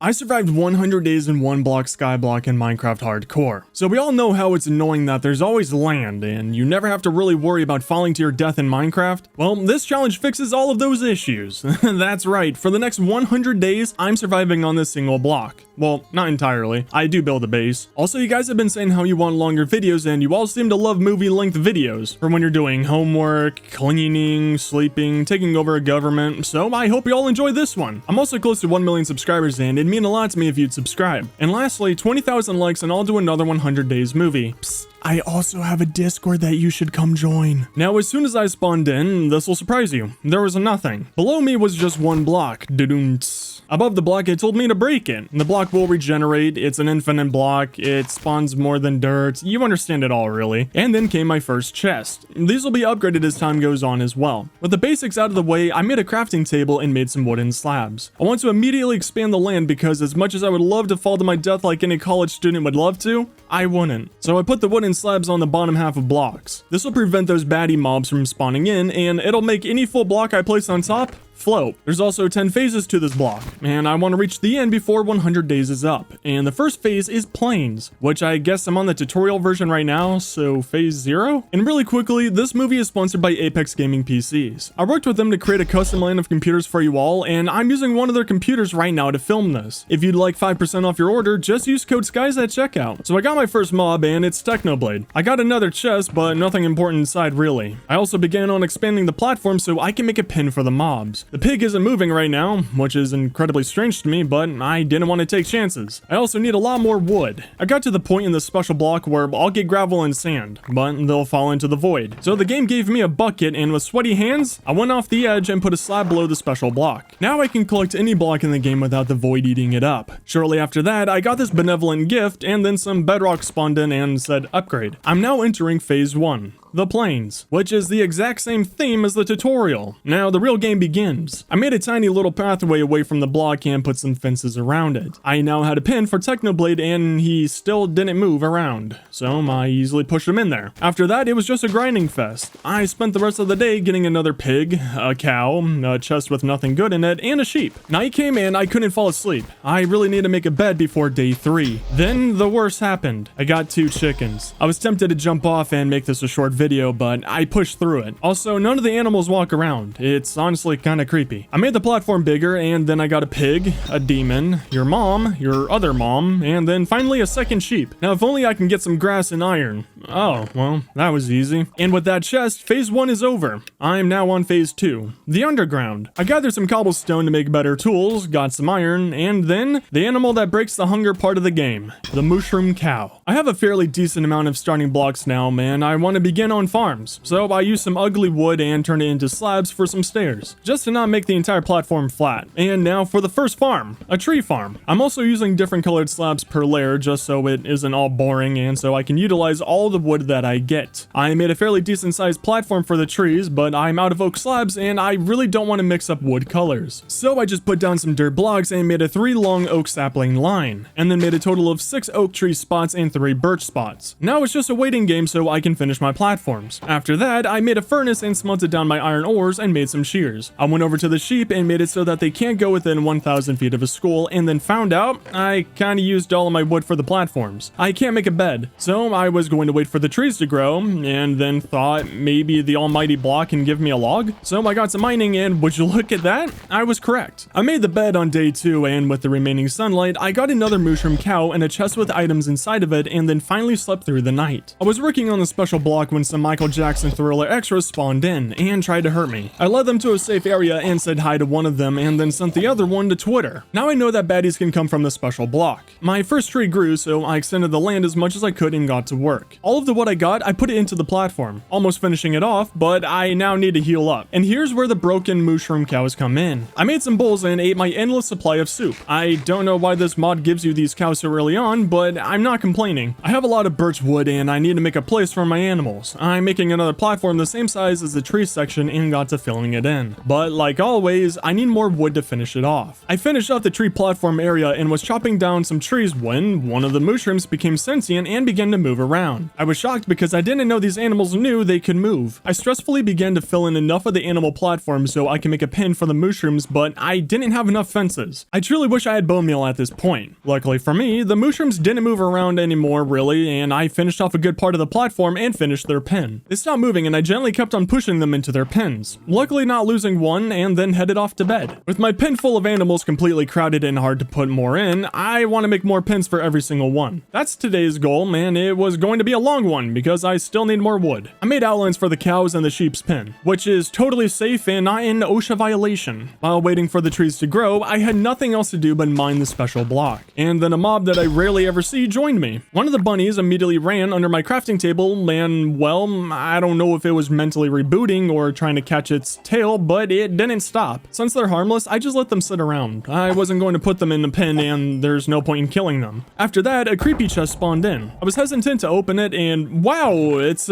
I survived 100 days in one block skyblock in Minecraft Hardcore. So we all know how it's annoying that there's always land and you never have to really worry about falling to your death in Minecraft. Well, this challenge fixes all of those issues. That's right, for the next 100 days, I'm surviving on this single block. Well, not entirely. I do build a base. Also, you guys have been saying how you want longer videos and you all seem to love movie-length videos for when you're doing homework, cleaning, sleeping, taking over a government. So I hope you all enjoy this one. I'm also close to 1 million subscribers and it'd mean a lot to me if you'd subscribe. And lastly, 20,000 likes and I'll do another 100 days movie. Psst. I also have a Discord that you should come join. Now, as soon as I spawned in, this will surprise you. There was nothing. Below me was just one block. Doo-doo-ts. Above the block, it told me to break it. The block will regenerate. It's an infinite block. It spawns more than dirt. You understand it all, really. And then came my first chest. These will be upgraded as time goes on as well. With the basics out of the way, I made a crafting table and made some wooden slabs. I want to immediately expand the land because as much as I would love to fall to my death like any college student would love to, I wouldn't. So I put the wooden slabs on the bottom half of blocks. This will prevent those baddie mobs from spawning in, and it'll make any full block I place on top float. There's also 10 phases to this block, and I want to reach the end before 100 days is up. And the first phase is plains, which I guess I'm on the tutorial version right now, so phase 0? And really quickly, this movie is sponsored by Apex Gaming PCs. I worked with them to create a custom line of computers for you all, and I'm using one of their computers right now to film this. If you'd like 5% off your order, just use code SKYS at checkout. So I got my first mob, and it's Technoblade. I got another chest, but nothing important inside really. I also began on expanding the platform so I can make a pin for the mobs. The pig isn't moving right now, which is incredibly strange to me, but I didn't want to take chances. I also need a lot more wood. I got to the point in this special block where I'll get gravel and sand, but they'll fall into the void. So the game gave me a bucket, and with sweaty hands, I went off the edge and put a slab below the special block. Now I can collect any block in the game without the void eating it up. Shortly after that, I got this benevolent gift, and then some bedrock spawned in and said upgrade. I'm now entering phase 1. The plains, which is the exact same theme as the tutorial. Now the real game begins. I made a tiny little pathway away from the block and put some fences around it. I now had a pin for Technoblade and he still didn't move around, so I easily pushed him in there. After that, it was just a grinding fest. I spent the rest of the day getting another pig, a cow, a chest with nothing good in it, and a sheep. Night came and I couldn't fall asleep. I really need to make a bed before day 3. Then the worst happened. I got 2 chickens. I was tempted to jump off and make this a short video, but I pushed through it. Also, none of the animals walk around. It's honestly kind of creepy. I made the platform bigger, and then I got a pig, a demon, your mom, your other mom, and then finally a second sheep. Now, if only I can get some grass and iron. Oh, well, that was easy. And with that chest, phase 1 is over. I'm now on phase 2, the underground. I gathered some cobblestone to make better tools, got some iron, and then the animal that breaks the hunger part of the game, the mushroom cow. I have a fairly decent amount of starting blocks now, man. I want to begin on farms, so I used some ugly wood and turned it into slabs for some stairs, just to not make the entire platform flat. And now for the first farm, a tree farm. I'm also using different colored slabs per layer just so it isn't all boring and so I can utilize all the wood that I get. I made a fairly decent sized platform for the trees, but I'm out of oak slabs and I really don't want to mix up wood colors. So I just put down some dirt blocks and made a 3 long oak sapling line, and then made a total of 6 oak tree spots and 3 birch spots. Now it's just a waiting game so I can finish my platforms. After that, I made a furnace and smelted down my iron ores and made some shears. I went over to the sheep and made it so that they can't go within 1,000 feet of a school, and then found out I kinda used all of my wood for the platforms. I can't make a bed, so I was going to wait for the trees to grow, and then thought maybe the almighty block can give me a log. So I got some mining, and would you look at that? I was correct. I made the bed on day 2, and with the remaining sunlight, I got another mushroom cow and a chest with items inside of it, and then finally slept through the night. I was working on the special block when some Michael Jackson Thriller extras spawned in and tried to hurt me. I led them to a safe area and said hi to one of them and then sent the other one to Twitter. Now I know that baddies can come from the special block. My first tree grew, so I extended the land as much as I could and got to work. All of the wood I got, I put it into the platform, almost finishing it off, but I now need to heal up. And here's where the broken mushroom cows come in. I made some bowls and ate my endless supply of soup. I don't know why this mod gives you these cows so early on, but I'm not complaining. I have a lot of birch wood and I need to make a place for my animals. I'm making another platform the same size as the tree section and got to filling it in. But like always, I need more wood to finish it off. I finished up the tree platform area and was chopping down some trees when one of the mushrooms became sentient and began to move around. I was shocked because I didn't know these animals knew they could move. I stressfully began to fill in enough of the animal platform so I can make a pen for the mushrooms, but I didn't have enough fences. I truly wish I had bone meal at this point. Luckily for me, the mushrooms didn't move around anymore really, and I finished off a good part of the platform and finished their pen. They stopped moving and I gently kept on pushing them into their pens, luckily not losing one, and then headed off to bed. With my pen full of animals completely crowded and hard to put more in, I want to make more pens for every single one. That's today's goal, and it was going to be a long one because I still need more wood. I made outlines for the cows and the sheep's pen, which is totally safe and not in OSHA violation. While waiting for the trees to grow, I had nothing else to do but mine the special block. And then a mob that I rarely ever see joined me. One of the bunnies immediately ran under my crafting table and, well, I don't know if it was mentally rebooting or trying to catch its tail, but it didn't stop. Since they're harmless, I just let them sit around. I wasn't going to put them in the pen and there's no point in killing them. After that, a creepy chest spawned in. I was hesitant to open it and wow, it's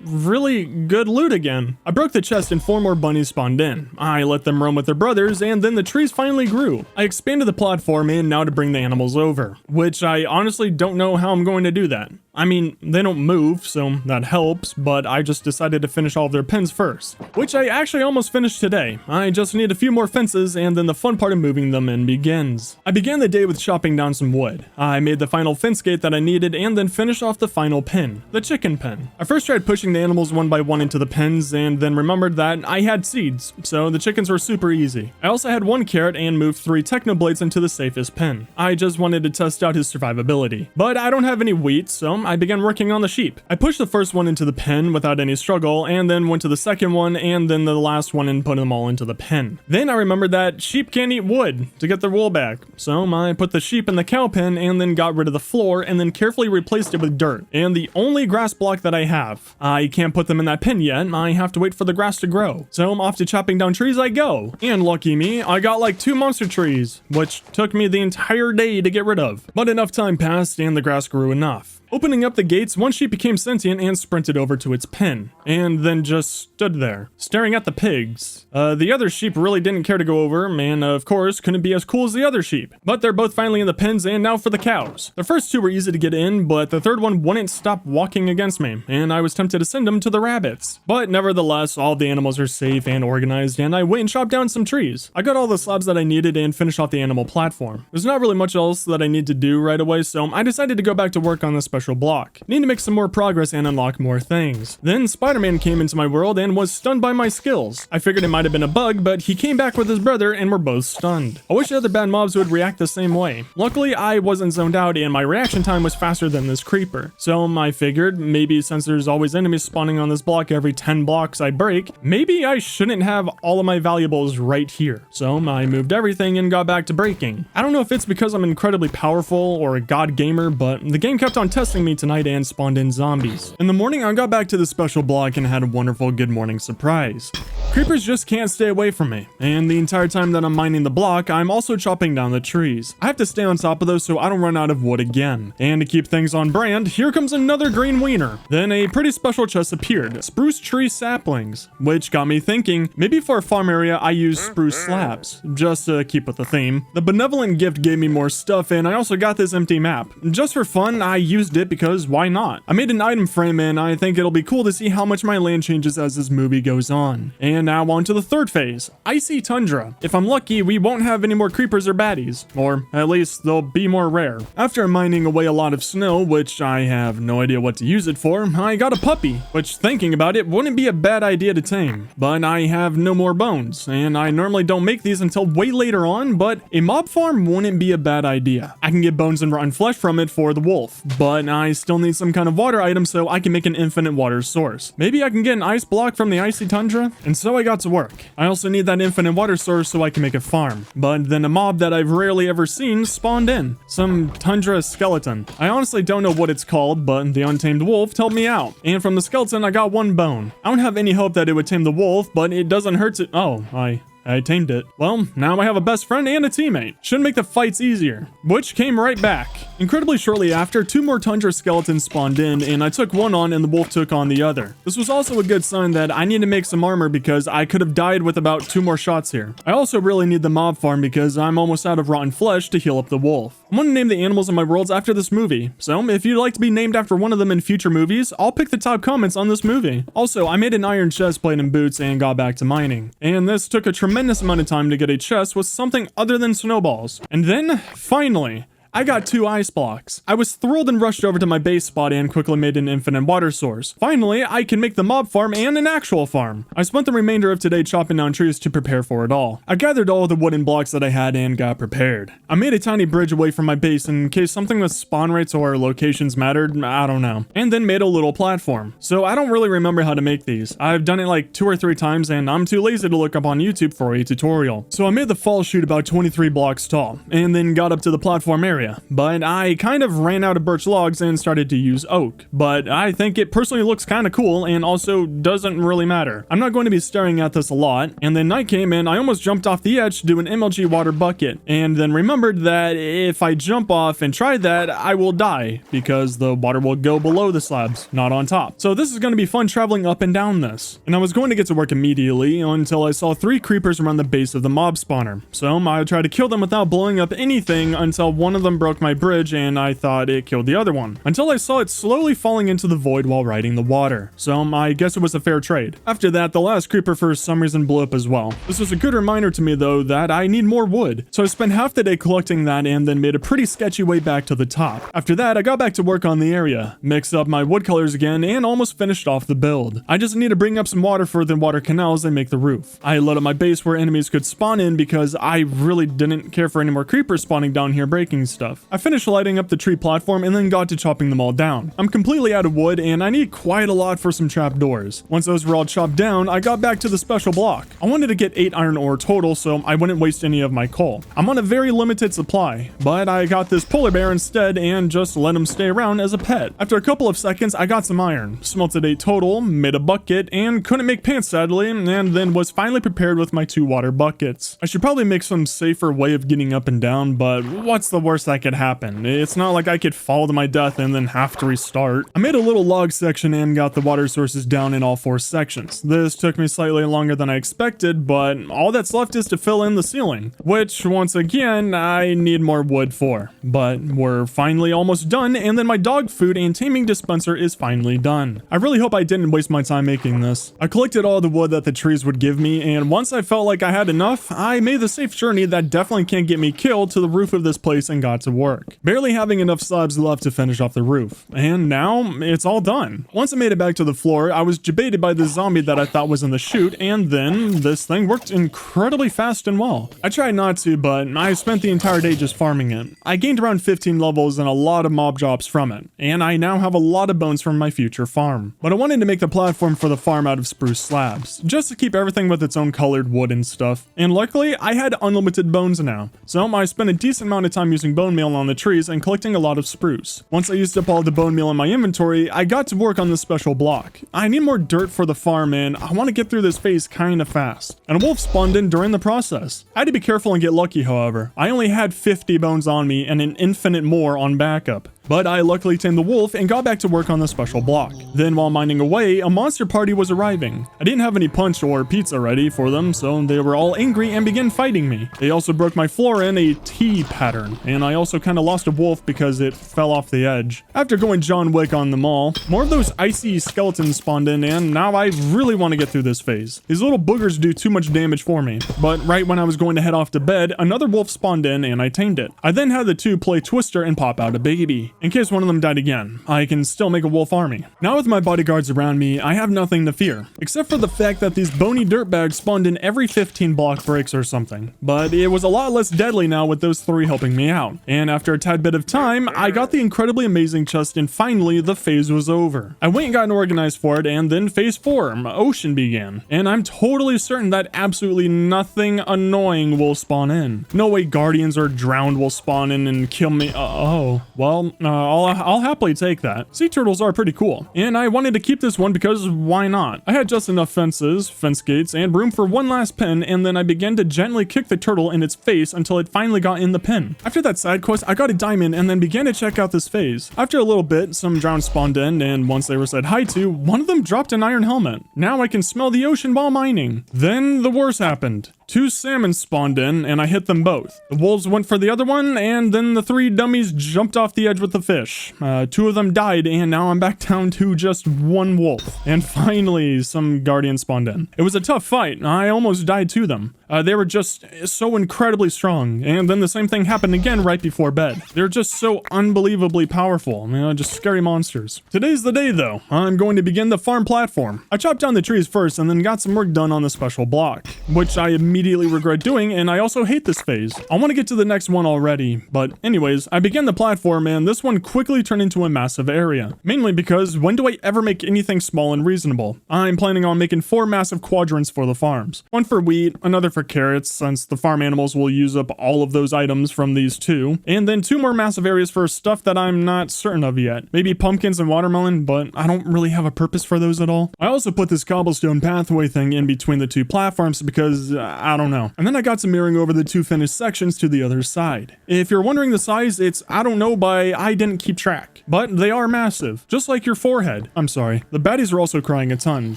really good loot again. I broke the chest and 4 more bunnies spawned in. I let them roam with their brothers and then the trees finally grew. I expanded the platform and now to bring the animals over, which I honestly don't know how I'm going to do that. I mean, they don't move, so that helps, but I just decided to finish all of their pens first, which I actually almost finished today. I just need a few more fences and then the fun part of moving them in begins. I began the day with chopping down some wood. I made the final fence gate that I needed and then finished off the final pen, the chicken pen. I first tried pushing the animals one by one into the pens and then remembered that I had seeds, so the chickens were super easy. I also had 1 carrot and moved 3 technoblades into the safest pen. I just wanted to test out his survivability. But I don't have any wheat, so I began working on the sheep. I pushed the first one into the pen without any struggle and then went to the second one and then the last one and put them all into the pen. Then I remembered that sheep can't eat wood to get their wool back, so I put the sheep in the cow pen and then got rid of the floor and then carefully replaced it with dirt and the only grass block that I have. I can't put them in that pen yet, I have to wait for the grass to grow. So I'm off to chopping down trees I go. And lucky me, I got like 2 monster trees, which took me the entire day to get rid of. But enough time passed and the grass grew enough. Opening up the gates, one sheep became sentient and sprinted over to its pen, and then just stood there, staring at the pigs. The other sheep really didn't care to go over, and of course couldn't be as cool as the other sheep. But they're both finally in the pens, and now for the cows. The first 2 were easy to get in, but the third one wouldn't stop walking against me, and I was tempted to send them to the rabbits. But nevertheless, all the animals are safe and organized, and I went and chopped down some trees. I got all the slabs that I needed and finished off the animal platform. There's not really much else that I need to do right away, so I decided to go back to work on the special block. Need to make some more progress and unlock more things. Then Spider-Man came into my world and was stunned by my skills. I figured it might have been a bug, but he came back with his brother and were both stunned. I wish the other bad mobs would react the same way. Luckily, I wasn't zoned out and my reaction time was faster than this creeper. So I figured maybe since there's always enemies spawning on this block every 10 blocks I break, maybe I shouldn't have all of my valuables right here. So I moved everything and got back to breaking. I don't know if it's because I'm incredibly powerful or a god gamer, but the game kept on testing me tonight and spawned in zombies. In the morning, I got back to the special block and had a wonderful good morning surprise. Creepers just can't stay away from me, and the entire time that I'm mining the block, I'm also chopping down the trees. I have to stay on top of those so I don't run out of wood again. And to keep things on brand, here comes another green wiener. Then a pretty special chest appeared, spruce tree saplings, which got me thinking, maybe for a farm area I use spruce slabs, just to keep with the theme. The benevolent gift gave me more stuff, and I also got this empty map. Just for fun, I used it because why not? I made an item frame and I think it'll be cool to see how much my land changes as this movie goes on. And now on to the third phase, icy tundra. If I'm lucky, we won't have any more creepers or baddies, or at least they'll be more rare. After mining away a lot of snow, which I have no idea what to use it for, I got a puppy, which thinking about it wouldn't be a bad idea to tame. But I have no more bones, and I normally don't make these until way later on, but a mob farm wouldn't be a bad idea. I can get bones and rotten flesh from it for the wolf, but I still need some kind of water item so I can make an infinite water source. Maybe I can get an ice block from the icy tundra? And so I got to work. I also need that infinite water source so I can make a farm. But then a mob that I've rarely ever seen spawned in. Some tundra skeleton. I honestly don't know what it's called, but the untamed wolf helped me out. And from the skeleton I got 1 bone. I don't have any hope that it would tame the wolf, but it doesn't hurt to— oh, I I tamed it. Well, now I have a best friend and a teammate. Should make the fights easier, which came right back. Incredibly shortly after, 2 more tundra skeletons spawned in, and I took one on and the wolf took on the other. This was also a good sign that I need to make some armor because I could have died with about 2 more shots here. I also really need the mob farm because I'm almost out of rotten flesh to heal up the wolf. I'm going to name the animals in my worlds after this movie, so if you'd like to be named after one of them in future movies, I'll pick the top comments on this movie. Also, I made an iron chest plate and boots and got back to mining. And this took a tremendous amount of time to get a chest with something other than snowballs. And then, finally, I got 2 ice blocks. I was thrilled and rushed over to my base spot and quickly made an infinite water source. Finally, I can make the mob farm and an actual farm. I spent the remainder of today chopping down trees to prepare for it all. I gathered all the wooden blocks that I had and got prepared. I made a tiny bridge away from my base in case something with spawn rates or locations mattered, I don't know. And then made a little platform. So I don't really remember how to make these. I've done it like 2 or 3 times and I'm too lazy to look up on YouTube for a tutorial. So I made the fall chute about 23 blocks tall and then got up to the platform area. But I kind of ran out of birch logs and started to use oak. But I think it personally looks kind of cool and also doesn't really matter. I'm not going to be staring at this a lot. And then night came and I almost jumped off the edge to do an MLG water bucket. And then remembered that if I jump off and try that, I will die because the water will go below the slabs, not on top. So this is going to be fun traveling up and down this. And I was going to get to work immediately until I saw 3 creepers around the base of the mob spawner. So I tried to kill them without blowing up anything until one of them broke my bridge and I thought it killed the other one, until I saw it slowly falling into the void while riding the water. So I guess it was a fair trade. After that, the last creeper for some reason blew up as well. This was a good reminder to me though that I need more wood. So I spent half the day collecting that and then made a pretty sketchy way back to the top. After that, I got back to work on the area, mixed up my wood colors again and almost finished off the build. I just need to bring up some water for the water canals and make the roof. I lit up my base where enemies could spawn in because I really didn't care for any more creepers spawning down here breaking stuff. I finished lighting up the tree platform and then got to chopping them all down. I'm completely out of wood and I need quite a lot for some trapdoors. Once those were all chopped down, I got back to the special block. I wanted to get 8 iron ore total so I wouldn't waste any of my coal. I'm on a very limited supply, but I got this polar bear instead and just let him stay around as a pet. After a couple of seconds, I got some iron, smelted 8 total, made a bucket, and couldn't make pants sadly, and then was finally prepared with my 2 water buckets. I should probably make some safer way of getting up and down, but what's the worst that could happen? It's not like I could fall to my death and then have to restart. I made a little log section and got the water sources down in all 4 sections. This took me slightly longer than I expected, but all that's left is to fill in the ceiling, which once again, I need more wood for. But we're finally almost done, and then my dog food and taming dispenser is finally done. I really hope I didn't waste my time making this. I collected all the wood that the trees would give me, and once I felt like I had enough, I made the safe journey that definitely can't get me killed to the roof of this place and got to work. Barely having enough slabs left to finish off the roof. And now, it's all done. Once I made it back to the floor, I was debated by the zombie that I thought was in the chute, and then this thing worked incredibly fast and well. I tried not to, but I spent the entire day just farming it. I gained around 15 levels and a lot of mob drops from it, and I now have a lot of bones from my future farm. But I wanted to make the platform for the farm out of spruce slabs, just to keep everything with its own colored wood and stuff. And luckily, I had unlimited bones now, so I spent a decent amount of time using bone meal on the trees and collecting a lot of spruce. Once I used up all the bone meal in my inventory, I got to work on this special block. I need more dirt for the farm and I want to get through this phase kinda fast. And a wolf spawned in during the process. I had to be careful and get lucky, however. I only had 50 bones on me and an infinite more on backup. But I luckily tamed the wolf and got back to work on the special block. Then while mining away, a monster party was arriving. I didn't have any punch or pizza ready for them, so they were all angry and began fighting me. They also broke my floor in a T pattern, and I also kind of lost a wolf because it fell off the edge. After going John Wick on them all, more of those icy skeletons spawned in, and now I really want to get through this phase. These little boogers do too much damage for me. But right when I was going to head off to bed, another wolf spawned in and I tamed it. I then had the 2 play Twister and pop out a baby. In case one of them died again, I can still make a wolf army. Now with my bodyguards around me, I have nothing to fear, except for the fact that these bony dirtbags spawned in every 15 block breaks or something. But it was a lot less deadly now with those 3 helping me out. And after a tad bit of time, I got the incredibly amazing chest and finally the phase was over. I went and got organized for it and then phase 4, Ocean began. And I'm totally certain that absolutely nothing annoying will spawn in. No way guardians or drowned will spawn in and kill me. Oh, well, I'll happily take that. Sea turtles are pretty cool, and I wanted to keep this one because why not? I had just enough fences, fence gates, and room for one last pen, and then I began to gently kick the turtle in its face until it finally got in the pen. After that side quest, I got a diamond and then began to check out this phase. After a little bit, some drowned spawned in, and once they were said hi to, one of them dropped an iron helmet. Now I can smell the ocean while mining. Then the worst happened. 2 salmon spawned in, and I hit them both. The wolves went for the other one, and then the 3 dummies jumped off the edge with the fish. 2 of them died, and now I'm back down to just 1 wolf. And finally, some guardians spawned in. It was a tough fight. I almost died to them. They were just so incredibly strong, and then the same thing happened again right before bed. They're just so unbelievably powerful, just scary monsters. Today's the day though. I'm going to begin the farm platform. I chopped down the trees first and then got some work done on the special block, which I immediately regret doing, and I also hate this phase. I want to get to the next one already, but anyways, I began the platform and this one quickly turned into a massive area. Mainly because when do I ever make anything small and reasonable? I'm planning on making 4 massive quadrants for the farms. One for wheat, another for carrots, since the farm animals will use up all of those items from these 2, and then 2 more massive areas for stuff that I'm not certain of yet. Maybe pumpkins and watermelon, but I don't really have a purpose for those at all. I also put this cobblestone pathway thing in between the 2 platforms because I don't know. And then I got some mirroring over the 2 finished sections to the other side. If you're wondering the size, it's I don't know by I didn't keep track, but they are massive, just like your forehead. I'm sorry. The baddies were also crying a ton,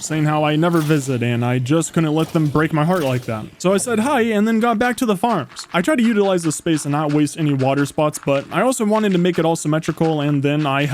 saying how I never visit and I just couldn't let them break my heart like that. So I said hi and then got back to the farms. I tried to utilize the space and not waste any water spots, but I also wanted to make it all symmetrical, and then I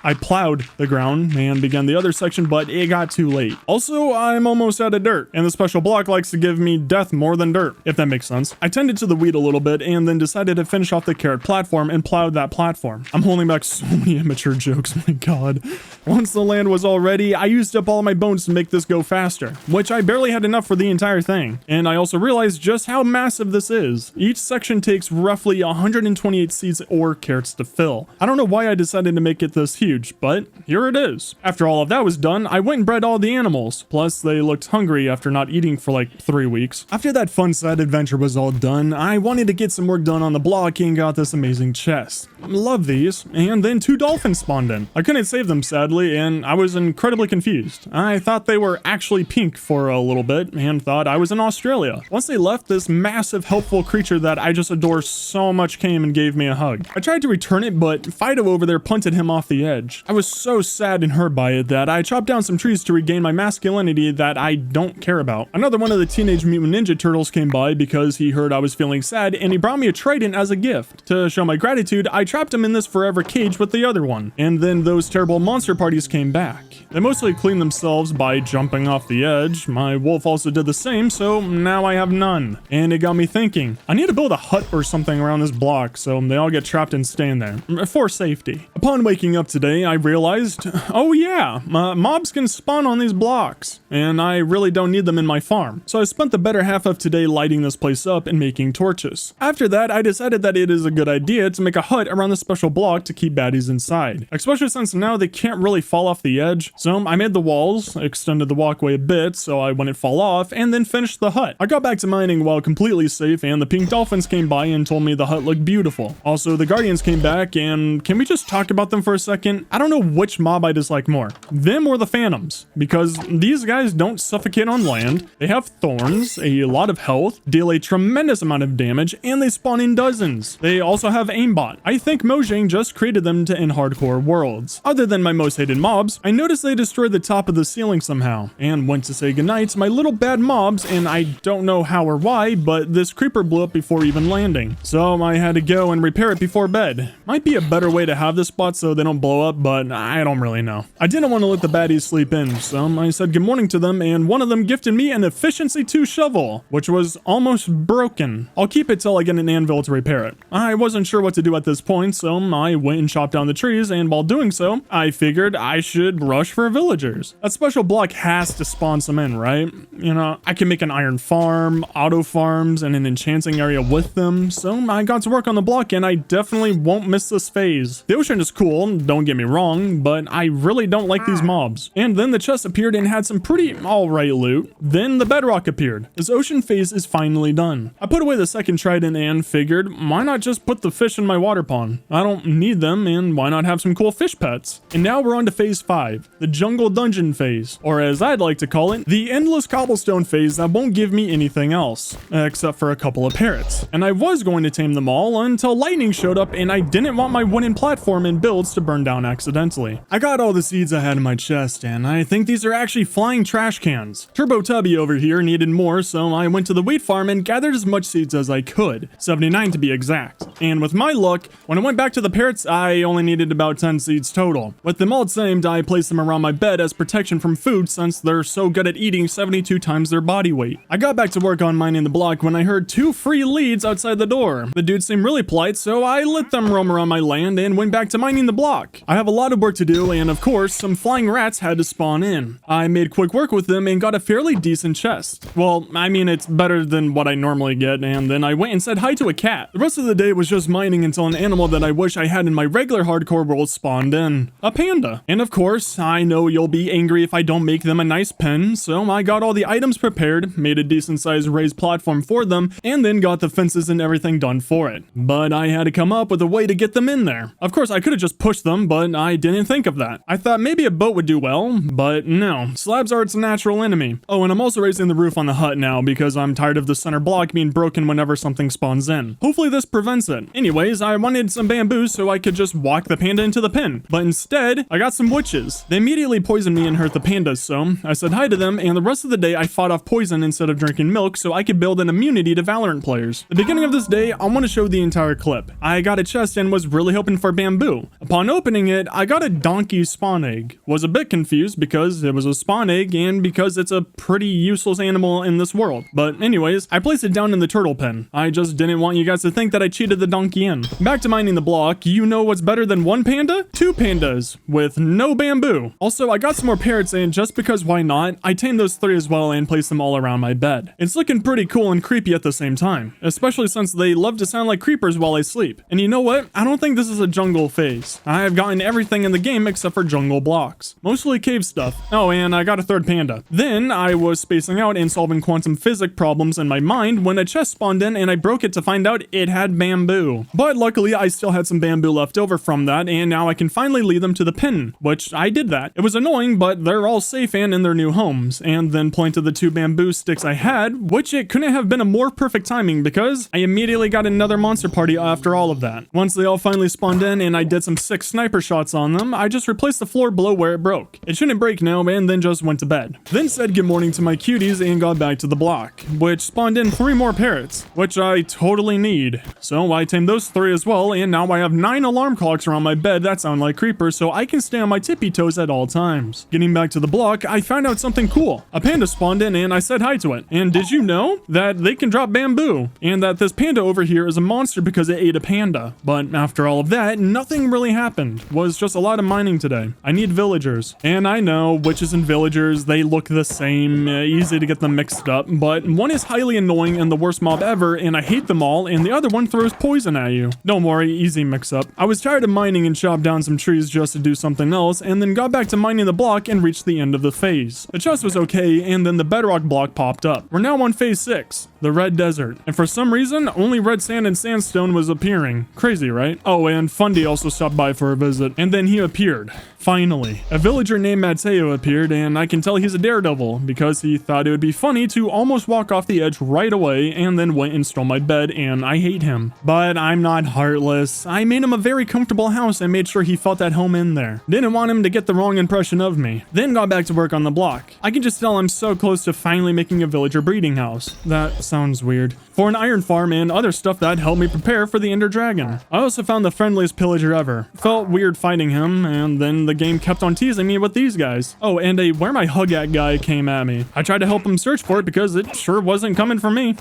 I plowed the ground and began the other section, but it got too late. Also, I'm almost out of dirt, and the special block likes to give me death more than dirt, if that makes sense. I tended to the wheat a little bit and then decided to finish off the carrot platform and plowed that platform. I'm holding back so many immature jokes, my god. Once the land was all ready, I used up all my bones to make this go faster, which I barely had enough for the entire thing. And I also realized just how massive this is. Each section takes roughly 128 seeds or carrots to fill. I don't know why I decided to make it this huge, but here it is. After all of that was done, I went and bred all the animals. Plus, they looked hungry after not eating for like 3 weeks. After that fun side adventure was all done, I wanted to get some work done on the block and got this amazing chest. Love these. And then 2 dolphins spawned in. I couldn't save them sadly, and I was incredibly confused. I thought they were actually pink for a little bit and thought I was in Australia. Once they left, this massive helpful creature that I just adore so much came and gave me a hug. I tried to return it, but Fido over there punted him off the edge. I was so sad and hurt by it that I chopped down some trees to regain my masculinity that I don't care about. Another one of the Teenage Mutant Ninja Turtles came by because he heard I was feeling sad, and he brought me a trident as a gift. To show my gratitude, I trapped him in this forever cage with the other one. And then those terrible monster parties came back. They mostly cleaned themselves by jumping off the edge. My wolf also did the same, so now I have none. And it got me thinking, I need to build a hut or something around this block so they all get trapped and stay in there, for safety. Upon waking up today, I realized, oh yeah, mobs can spawn on these blocks, and I really don't need them in my farm. So I spent the better half of today lighting this place up and making torches. After that, I decided that it is a good idea to make a hut around the special block to keep baddies inside, especially since now they can't really fall off the edge. So I made the walls, extended the walkway a bit so I wouldn't fall off, and then finished the hut. I got back to mining while completely safe, and the pink dolphins came by and told me the hut looked beautiful. Also, the guardians came back, and can we just talk about them for a second? I don't know which mob I dislike more, them or the phantoms, because these guys don't suffocate on land, they have thorns, a lot of health, deal a tremendous amount of damage, and they spawn in dozens. They also have aimbot. I think Mojang just created them to end hardcore worlds. Other than my most hated mobs, I noticed they destroyed the top of the ceiling somehow, and went to say goodnight to my little bad mobs, and I don't know how or why, but this creeper blew up before even landing. So I had to go and repair it before bed. Might be a better way to have this spot so they don't blow up, but I don't really know. I didn't want to let the baddies sleep in, so I said good morning to them, and one of them gifted me an efficiency 2 shovel, which was almost broken. I'll keep it till I get an anvil to repair it. I wasn't sure what to do at this point, so I went and chopped down the trees, and while doing so, I figured I should rush for villagers. That special block has to spawn some in, right? You know, I can make an iron farm, auto farms, and an enchanting area with them, so I got to work on the block, and I definitely won't miss this phase. The ocean is cool, don't get me wrong, but I really don't like these mobs. And then the chest appeared and had some pretty alright loot. Then the bedrock appeared. This ocean phase is finally done. I put away the second trident and figured, why not just put the fish in my water pond? I don't need them, and why not have some cool fish pets? And now we're on to phase 5, the jungle dungeon phase, or as I'd like to call it, the endless cobblestone phase that won't give me anything else, except for a couple of parrots. And I was going to tame them all until lightning showed up and I didn't want my wooden platform and builds to burn down accidentally. I got all the seeds I had in my chest, and I think these are actually flying trash cans. Turbo Tubby over here needed more, so I went to the wheat farm and gathered as much seeds as I could, 79 to be exact. And with my luck, when I went back to the parrots, I only needed about 10 seeds total. With them all tamed, I placed them around my bed as protection from food since they're so good at eating 72 times their body weight. I got back to work on mining the block when I heard 2 free leads outside the door. The dudes seemed really polite, so I let them roam around my land and went back to mining the block. I have a lot of work to do, and of course, some flying rats had to spawn in. I made quick work with them and got a fairly decent chest. Well, I mean, it's better than what I normally get, and then I went and said hi to a cat. The rest of the day was just mining until an animal that I wish I had in my regular hardcore world spawned in. A panda. And of course, I know you'll be angry if I don't make them a nice pen, so I got all the items prepared, made a decent sized raised platform for them, and then got the fences and everything done for it. But I had to come up with a way to get them in there. Of course, I could have just pushed them, but I didn't think of that. I thought maybe a boat would do well, but no. Slabs are its natural enemy. Oh, and I'm also raising the roof on the hut now because I'm tired of the center block being broken whenever something spawns in. Hopefully this prevents it. Anyways, I wanted some bamboo so I could just walk the panda into the pen. But instead, I got some witches. They immediately poisoned me and hurt the pandas, so I said hi to them, and the rest of the day I fought off poison instead of drinking milk so I could build an immunity to Valorant players. The beginning of this day, I want to show the entire clip. I got a chest and was really hoping for bamboo. Upon opening it, I got a donkey spawn egg. Was a bit confused because it was a spawn egg and because it's a pretty useless animal in this world. But anyways, I placed it down in the turtle pen. I just didn't want you guys to think that I cheated the donkey in. Back to mining the block, you know what's better than one panda? 2 pandas with no bamboo. Also, I got some more parrots, and just because why not, I tamed those 3 as well and placed them all around my bed. It's looking pretty cool and creepy at the same time, especially since they love to sound like creepers while I sleep. And you know what? I don't think this is a jungle phase. I have gotten everything in the game except for jungle blocks. Mostly cave stuff. Oh, and I got a 3rd panda. Then I was spacing out and solving quantum physics problems in my mind when a chest spawned in and I broke it to find out it had bamboo. But luckily I still had some bamboo left over from that, and now I can finally lead them to the pen, which I did that. It was annoying, but they're all safe and in their new homes, and then planted the 2 bamboo sticks I had, which it couldn't have been a more perfect timing because I immediately got another monster party after all of that. Once they all finally spawned in and I did some sick sniper shots on them, I just replaced the floor below where it broke. It shouldn't break now, and then just went to bed. Then said good morning to my cuties and got back to the block, which spawned in 3 more parrots, which I totally need. So I tamed those 3 as well, and now I have 9 alarm clocks around my bed that sound like creepers, so I can stay on my tippy toes at all times. Getting back to the block, I found out something cool. A panda spawned in and I said hi to it. And did you know that they can drop bamboo? And that this panda over here is a monster because it ate a panda. But after all of that, nothing really happened. Was just a lot of mining today. I need villagers. And I know witches and villagers, they look the same, easy to get them mixed up, but one is highly annoying and the worst mob ever, and I hate them all, and the other one throws poison at you. Don't worry, easy mix up. I was tired of mining and chopped down some trees just to do something else, and then got back to mining the block and reached the end of the phase. The chest was okay, and then the bedrock block popped up. We're now on phase 6, the red desert, and for some reason, only red sand and sandstone was appearing. Crazy, right? Oh, and Fundy also stopped by for a visit, and then he appeared. Finally, a villager named Mateo appeared, and I can tell he's a daredevil because he thought it would be funny to almost walk off the edge right away and then went and stole my bed, and I hate him. But I'm not heartless. I made him a very comfortable house and made sure he felt at home in there. Didn't want him to get the wrong impression of me. Then got back to work on the block. I can just tell I'm so close to finally making a villager breeding house. That sounds weird. For an iron farm and other stuff that helped me prepare for the Ender Dragon. I also found the friendliest pillager ever. Felt weird fighting him, and then the game kept on teasing me with these guys. Oh, and a where my hug at guy came at me. I tried to help him search for it because it sure wasn't coming for me.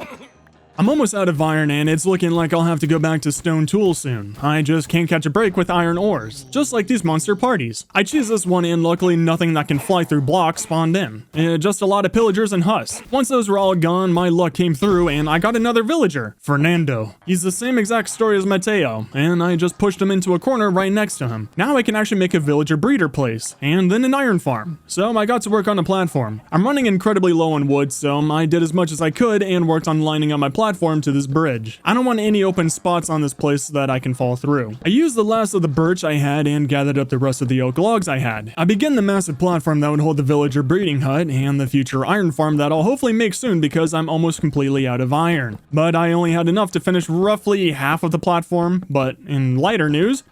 I'm almost out of iron and it's looking like I'll have to go back to stone tools soon. I just can't catch a break with iron ores, just like these monster parties. I choose this one and luckily nothing that can fly through blocks spawned in. Just a lot of pillagers and husks. Once those were all gone, my luck came through and I got another villager, Fernando. He's the same exact story as Mateo, and I just pushed him into a corner right next to him. Now I can actually make a villager breeder place, and then an iron farm. So I got to work on a platform. I'm running incredibly low on wood, so I did as much as I could and worked on lining up my platform to this bridge. I don't want any open spots on this place that I can fall through. I used the last of the birch I had and gathered up the rest of the oak logs I had. I began the massive platform that would hold the villager breeding hut and the future iron farm that I'll hopefully make soon because I'm almost completely out of iron. But I only had enough to finish roughly half of the platform, but in lighter news,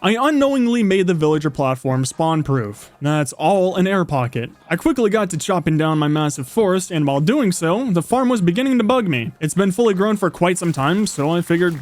I unknowingly made the villager platform spawn proof. That's all an air pocket. I quickly got to chopping down my massive forest, and while doing so, the farm was beginning to bug me. It's been fully grown for quite some time, so I figured,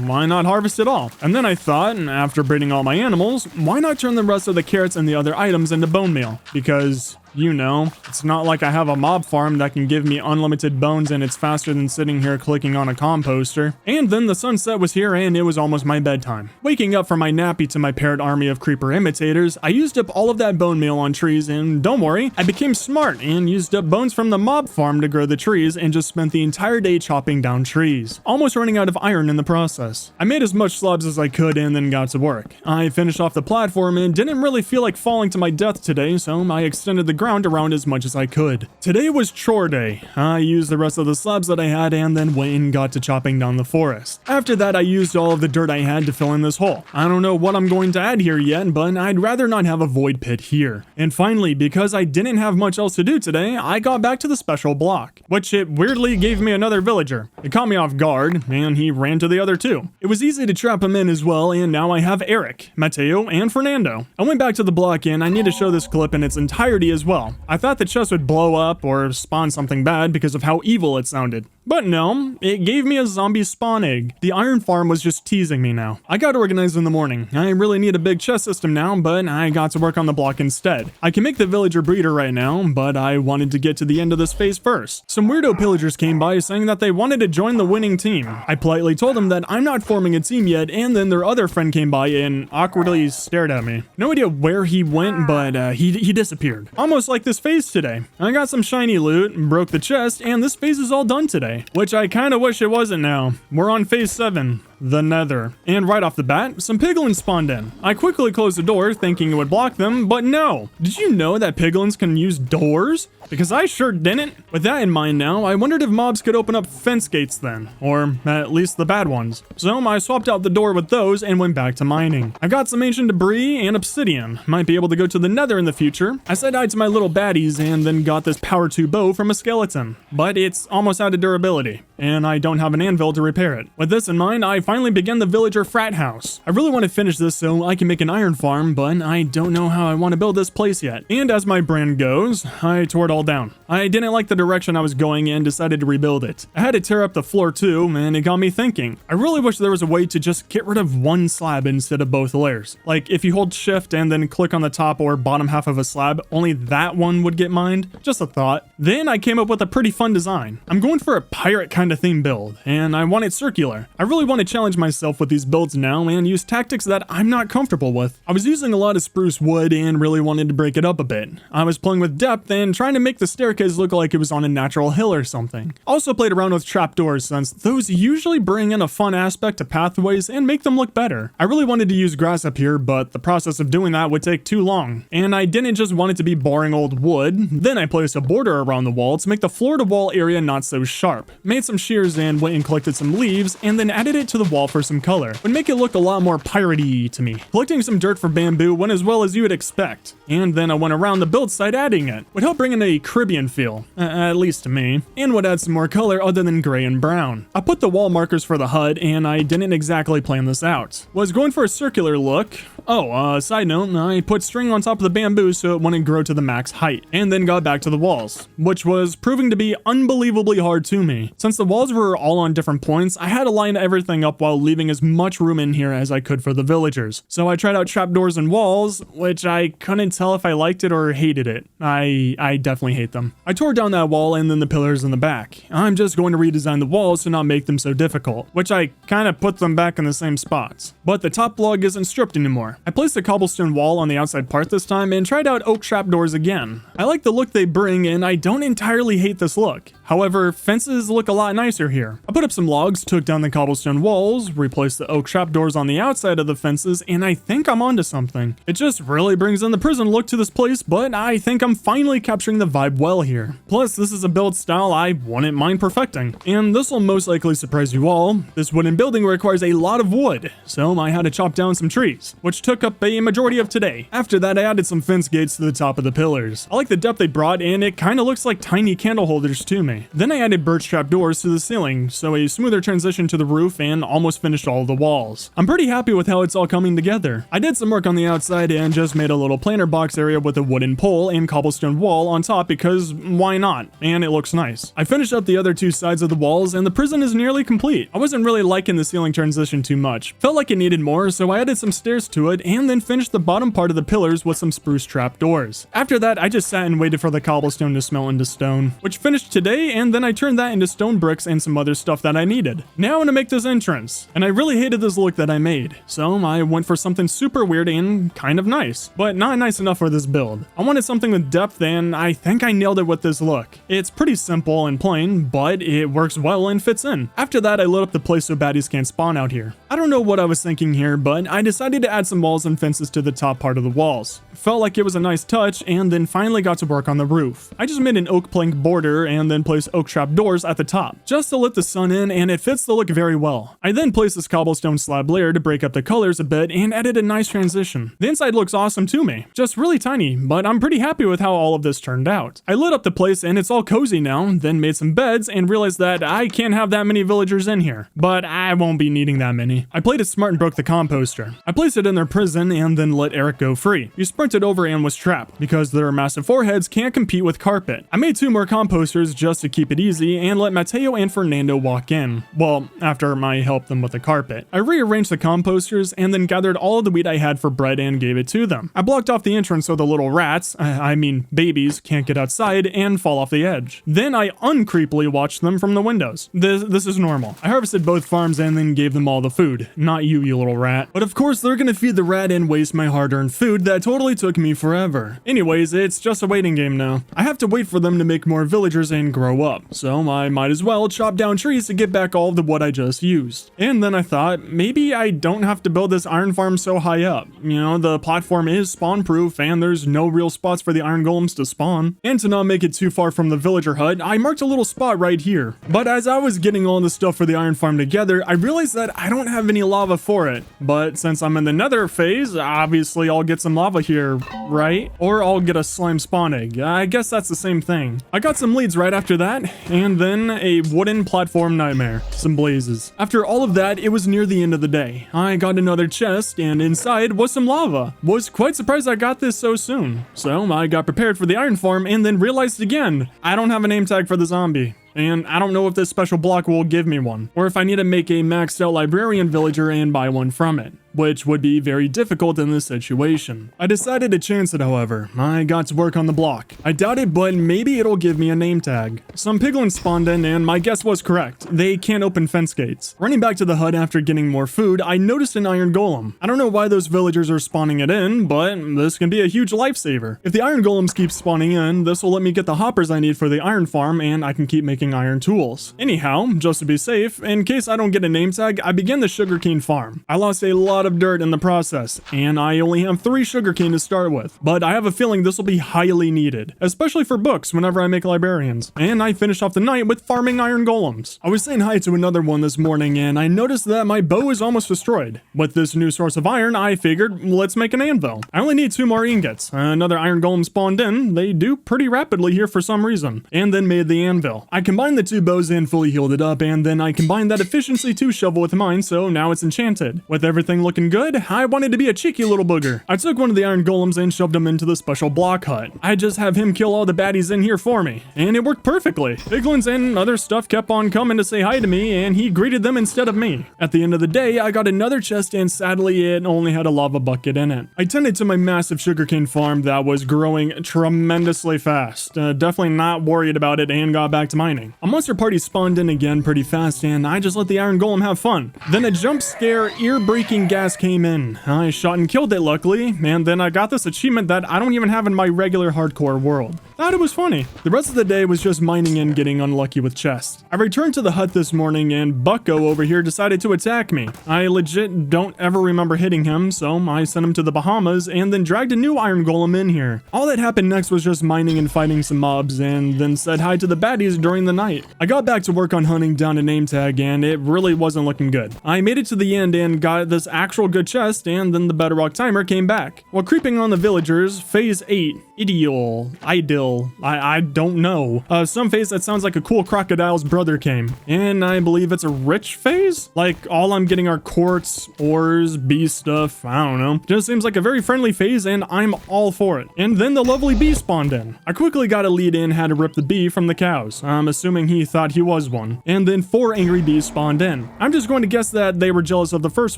why not harvest it all? And then I thought, after breeding all my animals, why not turn the rest of the carrots and the other items into bone meal? Because, you know, it's not like I have a mob farm that can give me unlimited bones and it's faster than sitting here clicking on a composter. And then the sunset was here and it was almost my bedtime. Waking up from my nappy to my paired army of creeper imitators, I used up all of that bone meal on trees and don't worry, I became smart and used up bones from the mob farm to grow the trees and just spent the entire day chopping down trees, almost running out of iron in the process. I made as much slabs as I could and then got to work. I finished off the platform and didn't really feel like falling to my death today, so I extended the ground around as much as I could. Today was chore day. I used the rest of the slabs that I had and then went and got to chopping down the forest. After that, I used all of the dirt I had to fill in this hole. I don't know what I'm going to add here yet, but I'd rather not have a void pit here. And finally, because I didn't have much else to do today, I got back to the special block, which it weirdly gave me another villager. It caught me off guard, and he ran to the other two. It was easy to trap him in as well, and now I have Eric, Mateo, and Fernando. I went back to the block and I need to show this clip in its entirety as well. I thought the chest would blow up or spawn something bad because of how evil it sounded. But no, it gave me a zombie spawn egg. The iron farm was just teasing me now. I got organized in the morning. I really need a big chest system now, but I got to work on the block instead. I can make the villager breeder right now, but I wanted to get to the end of this phase first. Some weirdo pillagers came by saying that they wanted to join the winning team. I politely told them that I'm not forming a team yet, and then their other friend came by and awkwardly stared at me. No idea where he went, but he disappeared. Almost like this phase today. I got some shiny loot, broke the chest, and this phase is all done today. Which I kinda wish it wasn't now. We're on phase 7. The nether. And right off the bat, some piglins spawned in. I quickly closed the door thinking it would block them, but no. Did you know that piglins can use doors? Because I sure didn't. With that in mind now, I wondered if mobs could open up fence gates then, or at least the bad ones. So I swapped out the door with those and went back to mining. I got some ancient debris and obsidian. Might be able to go to the nether in the future. I said hi to my little baddies and then got this power 2 bow from a skeleton. But it's almost out of durability, and I don't have an anvil to repair it. With this in mind, I finally began the villager frat house. I really want to finish this so I can make an iron farm, but I don't know how I want to build this place yet. And as my brand goes, I tore it all down. I didn't like the direction I was going and decided to rebuild it. I had to tear up the floor too, and it got me thinking. I really wish there was a way to just get rid of one slab instead of both layers. Like if you hold shift and then click on the top or bottom half of a slab, only that one would get mined. Just a thought. Then I came up with a pretty fun design. I'm going for a pirate kind of theme build, and I want it circular. I really want to challenge myself with these builds now and use tactics that I'm not comfortable with. I was using a lot of spruce wood and really wanted to break it up a bit. I was playing with depth and trying to make the staircase look like it was on a natural hill or something. Also played around with trapdoors since those usually bring in a fun aspect to pathways and make them look better. I really wanted to use grass up here, but the process of doing that would take too long. And I didn't just want it to be boring old wood. Then I placed a border around the wall to make the floor to wall area not so sharp. Made some shears and went and collected some leaves and then added it to the wall for some color. Would make it look a lot more piratey to me. Collecting some dirt for bamboo went as well as you would expect. And then I went around the build site adding it. Would help bring in a Caribbean feel, at least to me, and would add some more color other than gray and brown. I put the wall markers for the HUD and I didn't exactly plan this out. Was going for a circular look. Oh, side note, I put string on top of the bamboo so it wouldn't grow to the max height, and then got back to the walls, which was proving to be unbelievably hard to me. Since the walls were all on different points, I had to line everything up while leaving as much room in here as I could for the villagers. So I tried out trapdoors and walls, which I couldn't tell if I liked it or hated it. I definitely hate them. I tore down that wall and then the pillars in the back. I'm just going to redesign the walls to not make them so difficult, which I kind of put them back in the same spots. But the top log isn't stripped anymore. I placed a cobblestone wall on the outside part this time and tried out oak trapdoors again. I like the look they bring and I don't entirely hate this look. However, fences look a lot nicer here. I put up some logs, took down the cobblestone walls, replaced the oak trapdoors on the outside of the fences, and I think I'm onto something. It just really brings in the prison look to this place, but I think I'm finally capturing the vibe well here. Plus, this is a build style I wouldn't mind perfecting. And this will most likely surprise you all. This wooden building requires a lot of wood, so I had to chop down some trees, which took up a majority of today. After that, I added some fence gates to the top of the pillars. I like the depth they brought, and it kind of looks like tiny candle holders to me. Then I added birch trap doors to the ceiling, so a smoother transition to the roof and almost finished all the walls. I'm pretty happy with how it's all coming together. I did some work on the outside and just made a little planter box area with a wooden pole and cobblestone wall on top because why not? And it looks nice. I finished up the other two sides of the walls and the prison is nearly complete. I wasn't really liking the ceiling transition too much. Felt like it needed more, so I added some stairs to it and then finished the bottom part of the pillars with some spruce trap doors. After that, I just sat and waited for the cobblestone to smelt into stone, which finished today, and then I turned that into stone bricks and some other stuff that I needed. Now I'm gonna make this entrance, and I really hated this look that I made, so I went for something super weird and kind of nice, but not nice enough for this build. I wanted something with depth, and I think I nailed it with this look. It's pretty simple and plain, but it works well and fits in. After that, I lit up the place so baddies can't spawn out here. I don't know what I was thinking here, but I decided to add some walls and fences to the top part of the walls. Felt like it was a nice touch, and then finally got to work on the roof. I just made an oak plank border and then placed oak trap doors at the top, just to let the sun in, and it fits the look very well. I then placed this cobblestone slab layer to break up the colors a bit and added a nice transition. The inside looks awesome to me, just really tiny, but I'm pretty happy with how all of this turned out. I lit up the place and it's all cozy now, then made some beds and realized that I can't have that many villagers in here, but I won't be needing that many. I played it smart and broke the composter. I placed it in their prison and then let Eric go free. He sprinted over and was trapped because their massive foreheads can't compete with carpet. I made 2 more composters just to keep it easy and let Mateo and Fernando walk in. Well, after I helped them with the carpet. I rearranged the composters and then gathered all of the wheat I had for bread and gave it to them. I blocked off the entrance so the little rats, I mean babies, can't get outside and fall off the edge. Then I uncreepily watched them from the windows. This is normal. I harvested both farms and then gave them all the food. Not you little rat. But of course they're gonna feed the rat and waste my hard-earned food that totally took me forever. Anyways, it's just a waiting game now. I have to wait for them to make more villagers and grow up, so I might as well chop down trees to get back all of the wood I just used. And then I thought, maybe I don't have to build this iron farm so high up. You know, the platform is spawn proof and there's no real spots for the iron golems to spawn. And to not make it too far from the villager hut, I marked a little spot right here. But as I was getting all the stuff for the iron farm together, I realized that I don't have any lava for it. But since I'm in the nether phase, obviously I'll get some lava here, right? Or I'll get a slime spawn egg. I guess that's the same thing. I got some leads right after that, and then a wooden platform nightmare. Some blazes. After all of that, it was near the end of the day. I got another chest, and inside was some lava. Was quite surprised I got this so soon. So I got prepared for the iron farm and then realized again, I don't have a name tag for the zombie. And I don't know if this special block will give me one, or if I need to make a maxed out librarian villager and buy one from it, which would be very difficult in this situation. I decided to chance it, however. I got to work on the block. I doubt it, but maybe it'll give me a name tag. Some piglins spawned in, and my guess was correct. They can't open fence gates. Running back to the hut after getting more food, I noticed an iron golem. I don't know why those villagers are spawning it in, but this can be a huge lifesaver. If the iron golems keep spawning in, this will let me get the hoppers I need for the iron farm, and I can keep making iron tools. Anyhow, just to be safe, in case I don't get a name tag, I began the sugarcane farm. I lost a lot of dirt in the process, and I only have 3 sugarcane to start with, but I have a feeling this will be highly needed, especially for books whenever I make librarians. And I finished off the night with farming iron golems. I was saying hi to another one this morning, and I noticed that my bow is almost destroyed. With this new source of iron, I figured, let's make an anvil. I only need 2 more ingots. Another iron golem spawned in. They do pretty rapidly here for some reason, and then made the anvil. I combined the 2 bows and fully healed it up, and then I combined that efficiency 2 shovel with mine, so now it's enchanted. With everything looking looking good. I wanted to be a cheeky little booger. I took one of the iron golems and shoved him into the special block hut. I just have him kill all the baddies in here for me, and it worked perfectly. Piglins and other stuff kept on coming to say hi to me, and he greeted them instead of me. At the end of the day, I got another chest, and sadly it only had a lava bucket in it. I tended to my massive sugarcane farm that was growing tremendously fast. Definitely not worried about it, and got back to mining. A monster party spawned in again pretty fast, and I just let the iron golem have fun. Then a jump scare ear-breaking gas came in. I shot and killed it luckily, and then I got this achievement that I don't even have in my regular hardcore world. Thought it was funny. The rest of the day was just mining and getting unlucky with chests. I returned to the hut this morning, and Bucko over here decided to attack me. I legit don't ever remember hitting him, so I sent him to the Bahamas and then dragged a new iron golem in here. All that happened next was just mining and fighting some mobs, and then said hi to the baddies during the night. I got back to work on hunting down a name tag, and it really wasn't looking good. I made it to the end and got this actual good chest, and then the bedrock timer came back. While creeping on the villagers, phase 8, Ideal, I don't know. Some phase that sounds like a cool crocodile's brother came. And I believe it's a rich phase? Like, all I'm getting are quartz, ores, bee stuff, I don't know. Just seems like a very friendly phase, and I'm all for it. And then the lovely bee spawned in. I quickly got a lead in how to rip the bee from the cows. I'm assuming he thought he was one. And then 4 angry bees spawned in. I'm just going to guess that they were jealous of the first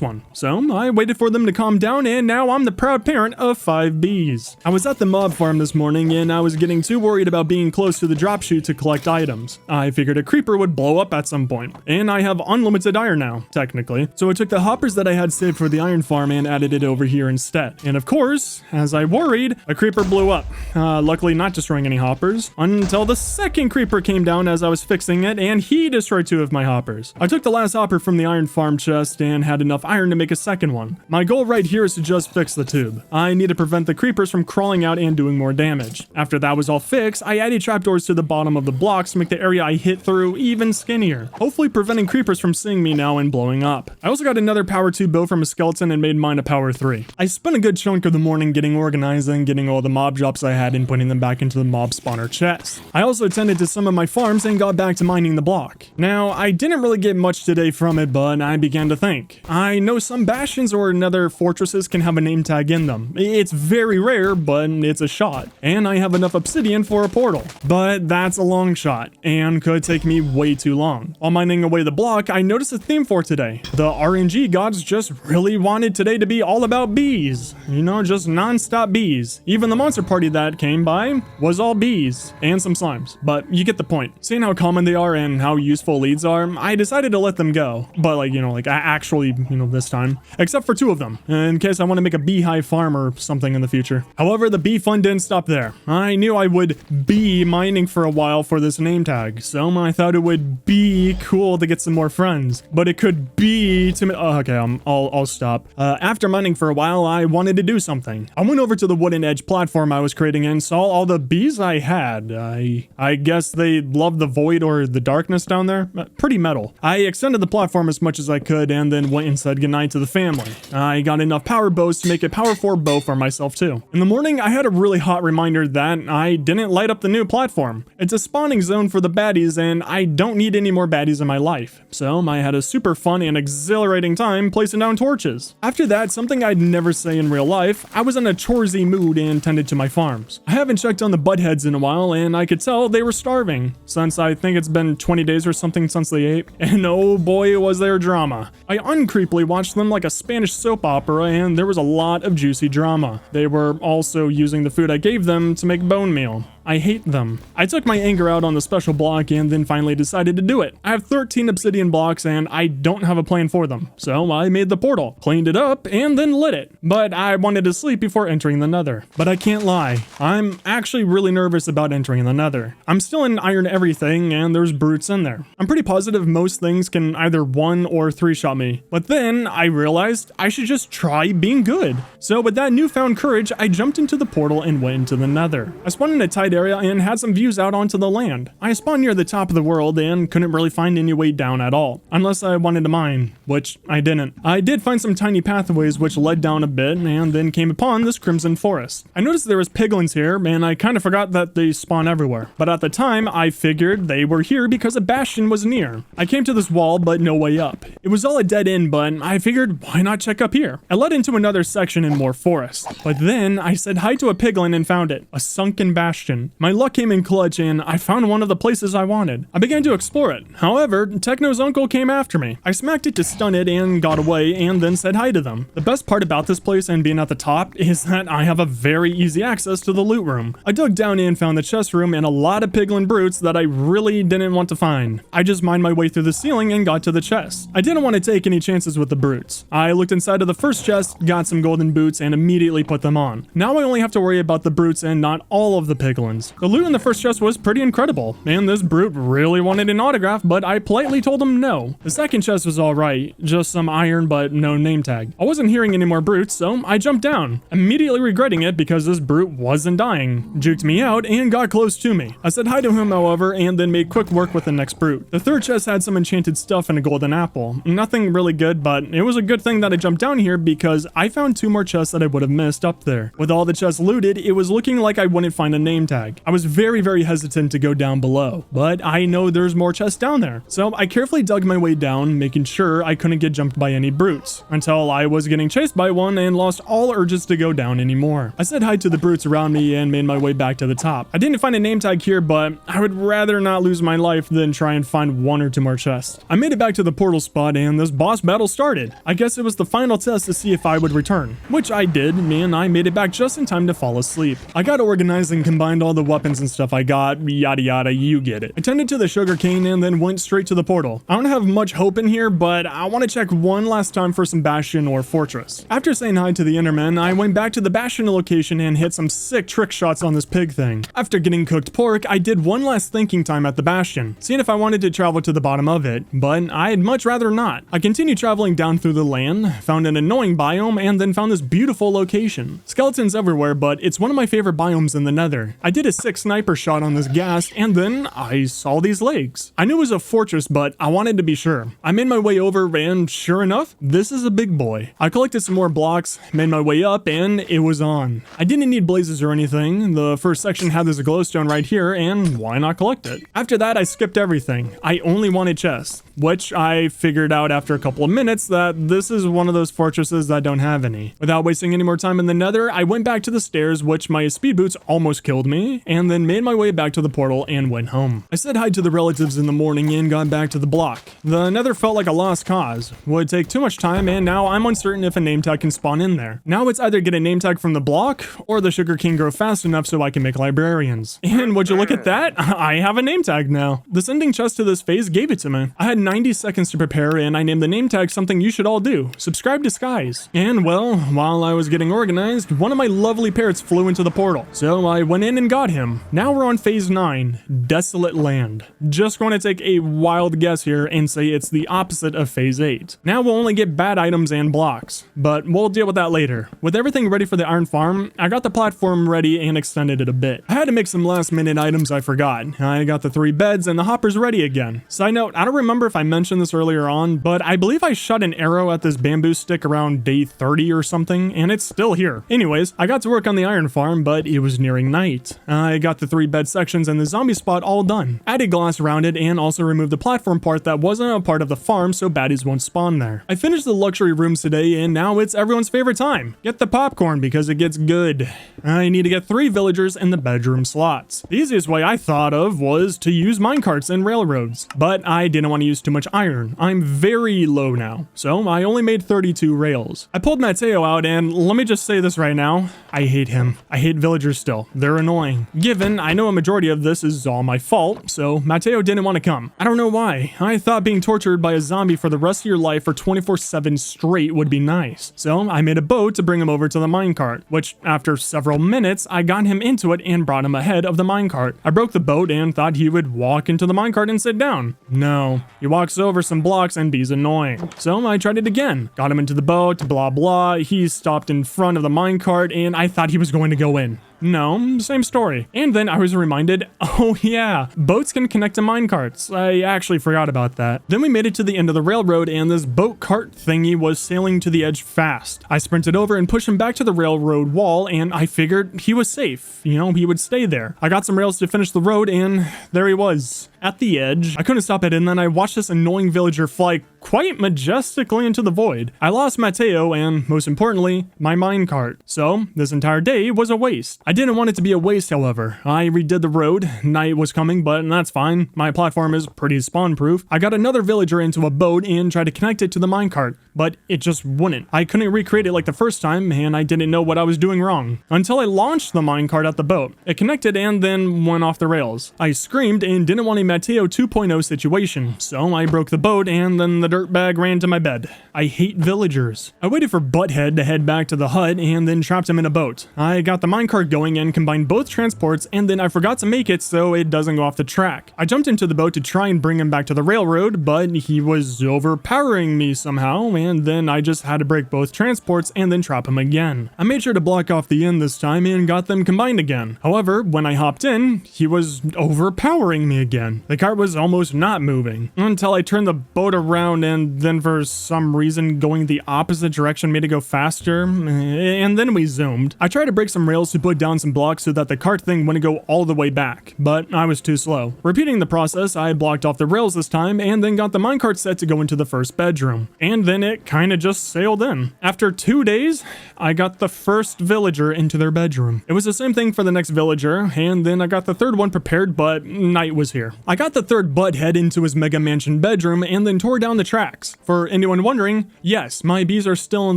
one. So I waited for them to calm down, and now I'm the proud parent of 5 bees. I was at the mob farm this morning, and I was getting too worried about being close to the drop chute to collect items. I figured a creeper would blow up at some point, and I have unlimited iron now, technically. So I took the hoppers that I had saved for the iron farm and added it over here instead. And of course, as I worried, a creeper blew up. Luckily not destroying any hoppers, until the second creeper came down as I was fixing it, and he destroyed 2 of my hoppers. I took the last hopper from the iron farm chest and had enough iron to make a second one. My goal right here is to just fix the tube. I need to prevent the creepers from crawling out and doing more damage. After that was all fixed, I added trapdoors to the bottom of the blocks to make the area I hit through even skinnier, hopefully preventing creepers from seeing me now and blowing up. I also got another power 2 built from a skeleton and made mine a power 3. I spent a good chunk of the morning getting organized and getting all the mob drops I had and putting them back into the mob spawner chest. I also tended to some of my farms and got back to mining the block. Now, I didn't really get much today from it, but I began to think. I know some bastions or nether fortresses can have a name tag in them. It's very rare, but it's a shot. And I have enough obsidian for a portal. But that's a long shot, and could take me way too long. While mining away the block, I noticed a theme for today. The RNG gods just really wanted today to be all about bees. You know, just non-stop bees. Even the monster party that came by was all bees. And some slimes. But you get the point. Seeing how common they are and how useful leads are, I decided to let them go. But actually, this time. Except for 2 of them, in case I want to make a beehive farm or something in the future. However, the bee fun didn't stop there. I knew I would be mining for a while for this name tag, so I thought it would be cool to get some more friends. But it could be too many. Okay, I'll stop. After mining for a while, I wanted to do something. I went over to the wooden edge platform I was creating and saw all the bees I had. I guess they loved the void or the darkness down there. Pretty metal. I extended the platform as much as I could and then went and said goodnight to the family. I got enough power bows to make a power 4 bow for myself too. In the morning, I had a really hot reminder that I didn't light up the new platform. It's a spawning zone for the baddies, and I don't need any more baddies in my life. So I had a super fun and exhilarating time placing down torches. After that, something I'd never say in real life, I was in a choresy mood and tended to my farms. I haven't checked on the buttheads in a while, and I could tell they were starving, since I think it's been 20 days or something since they ate, and oh boy was there drama. I uncreepily watched them like a Spanish soap opera, and there was a lot of juicy drama. They were also using the food I gave them to make bone meal. I hate them. I took my anger out on the special block and then finally decided to do it. I have 13 obsidian blocks and I don't have a plan for them. So I made the portal, cleaned it up, and then lit it. But I wanted to sleep before entering the nether. But I can't lie, I'm actually really nervous about entering the nether. I'm still in iron everything and there's brutes in there. I'm pretty positive most things can either 1 or 3-shot me. But then I realized I should just try being good. So with that newfound courage, I jumped into the portal and went into the nether. I spawned in a tight wide area and had some views out onto the land. I spawned near the top of the world and couldn't really find any way down at all, unless I wanted to mine, which I didn't. I did find some tiny pathways which led down a bit and then came upon this crimson forest. I noticed there was piglins here and I kind of forgot that they spawn everywhere, but at the time I figured they were here because a bastion was near. I came to this wall but no way up. It was all a dead end, but I figured why not check up here. I led into another section in more forest, but then I said hi to a piglin and found it, a sunken bastion. My luck came in clutch and I found one of the places I wanted. I began to explore it. However, Techno's uncle came after me. I smacked it to stun it and got away and then said hi to them. The best part about this place and being at the top is that I have a very easy access to the loot room. I dug down and found the chest room and a lot of piglin brutes that I really didn't want to find. I just mined my way through the ceiling and got to the chest. I didn't want to take any chances with the brutes. I looked inside of the first chest, got some golden boots, and immediately put them on. Now I only have to worry about the brutes and not all of the piglins. The loot in the first chest was pretty incredible, and this brute really wanted an autograph, but I politely told him no. The second chest was alright, just some iron but no name tag. I wasn't hearing any more brutes, so I jumped down, immediately regretting it because this brute wasn't dying, juked me out, and got close to me. I said hi to him, however, and then made quick work with the next brute. The third chest had some enchanted stuff and a golden apple. Nothing really good, but it was a good thing that I jumped down here because I found 2 more chests that I would have missed up there. With all the chests looted, it was looking like I wouldn't find a name tag. I was very hesitant to go down below, but I know there's more chests down there. So I carefully dug my way down, making sure I couldn't get jumped by any brutes, until I was getting chased by one and lost all urges to go down anymore. I said hi to the brutes around me and made my way back to the top. I didn't find a name tag here, but I would rather not lose my life than try and find 1 or 2 more chests. I made it back to the portal spot and this boss battle started. I guess it was the final test to see if I would return, which I did, and I made it back just in time to fall asleep. I got organized and combined all the weapons and stuff I got, yada yada, you get it. I tended to the sugarcane and then went straight to the portal. I don't have much hope in here, but I want to check one last time for some bastion or fortress. After saying hi to the Enderman, I went back to the bastion location and hit some sick trick shots on this pig thing. After getting cooked pork, I did one last thinking time at the bastion, seeing if I wanted to travel to the bottom of it, but I'd much rather not. I continued traveling down through the land, found an annoying biome, and then found this beautiful location. Skeletons everywhere, but it's one of my favorite biomes in the nether. I did a sick sniper shot on this ghast, and then I saw these legs. I knew it was a fortress, but I wanted to be sure. I made my way over, and sure enough, this is a big boy. I collected some more blocks, made my way up, and it was on. I didn't need blazes or anything. The first section had this glowstone right here, and why not collect it? After that, I skipped everything. I only wanted chests, which I figured out after a couple of minutes that this is one of those fortresses that don't have any. Without wasting any more time in the nether, I went back to the stairs, which my speed boots almost killed me, and then made my way back to the portal and went home. I said hi to the relatives in the morning and got back to the block. The nether felt like a lost cause. Would take too much time, and now I'm uncertain if a name tag can spawn in there. Now it's either get a name tag from the block, or the sugarcane grow fast enough so I can make librarians. And would you look at that? I have a name tag now. The sending chest to this phase gave it to me. I had 90 seconds to prepare, and I named the name tag something you should all do. Subscribe to Skies. And well, while I was getting organized, one of my lovely parrots flew into the portal. So I went in and got him. Now we're on phase 9, Desolate Land. Just going to take a wild guess here and say it's the opposite of phase 8. Now we'll only get bad items and blocks, but we'll deal with that later. With everything ready for the iron farm, I got the platform ready and extended it a bit. I had to make some last minute items I forgot. I got the 3 beds and the hoppers ready again. Side note, I don't remember if I mentioned this earlier on, but I believe I shot an arrow at this bamboo stick around day 30 or something, and it's still here. Anyways, I got to work on the iron farm, but it was nearing night. I got the 3 bed sections and the zombie spot all done. Added glass around it and also removed the platform part that wasn't a part of the farm so baddies won't spawn there. I finished the luxury rooms today and now it's everyone's favorite time. Get the popcorn because it gets good. I need to get 3 villagers in the bedroom slots. The easiest way I thought of was to use minecarts and railroads, but I didn't want to use too much iron. I'm very low now, so I only made 32 rails. I pulled Mateo out and let me just say this right now, I hate him. I hate villagers still. They're annoying. Given I know a majority of this is all my fault, so Mateo didn't want to come. I don't know why. I thought being tortured by a zombie for the rest of your life for 24/7 straight would be nice. So I made a boat to bring him over to the minecart, which after several minutes, I got him into it and brought him ahead of the minecart. I broke the boat and thought he would walk into the minecart and sit down. No, he walks over some blocks and he's annoying. So I tried it again. Got him into the boat, blah blah. He stopped in front of the minecart and I thought he was going to go in. No, same story. And then I was reminded, oh yeah, boats can connect to minecarts. I actually forgot about that. Then we made it to the end of the railroad and this boat cart thingy was sailing to the edge fast. I sprinted over and pushed him back to the railroad wall and I figured he was safe. You know, he would stay there. I got some rails to finish the road and there he was. At the edge, I couldn't stop it and then I watched this annoying villager fly quite majestically into the void. I lost Matteo and, most importantly, my minecart. So, this entire day was a waste. I didn't want it to be a waste, however. I redid the road. Night was coming, but that's fine. My platform is pretty spawn-proof. I got another villager into a boat and tried to connect it to the minecart, but it just wouldn't. I couldn't recreate it like the first time and I didn't know what I was doing wrong. Until I launched the minecart at the boat. It connected and then went off the rails. I screamed and didn't want a Matteo 2.0 situation, so I broke the boat and then the dirtbag ran to my bed. I hate villagers. I waited for Butthead to head back to the hut and then trapped him in a boat. I got the minecart going and combined both transports and then I forgot to make it so it doesn't go off the track. I jumped into the boat to try and bring him back to the railroad, but he was overpowering me somehow and then I just had to break both transports and then trap him again. I made sure to block off the end this time and got them combined again. However, when I hopped in, he was overpowering me again. The cart was almost not moving until I turned the boat around and then for some reason going the opposite direction made it go faster and then we zoomed. I tried to break some rails to put down some blocks so that the cart thing wouldn't go all the way back, but I was too slow. Repeating the process, I blocked off the rails this time and then got the minecart set to go into the first bedroom. And then it kinda just sailed in. After 2 days, I got the first villager into their bedroom. It was the same thing for the next villager and then I got the third one prepared, but night was here. I got the third butthead into his mega mansion bedroom and then tore down the tracks. For anyone wondering, yes, my bees are still in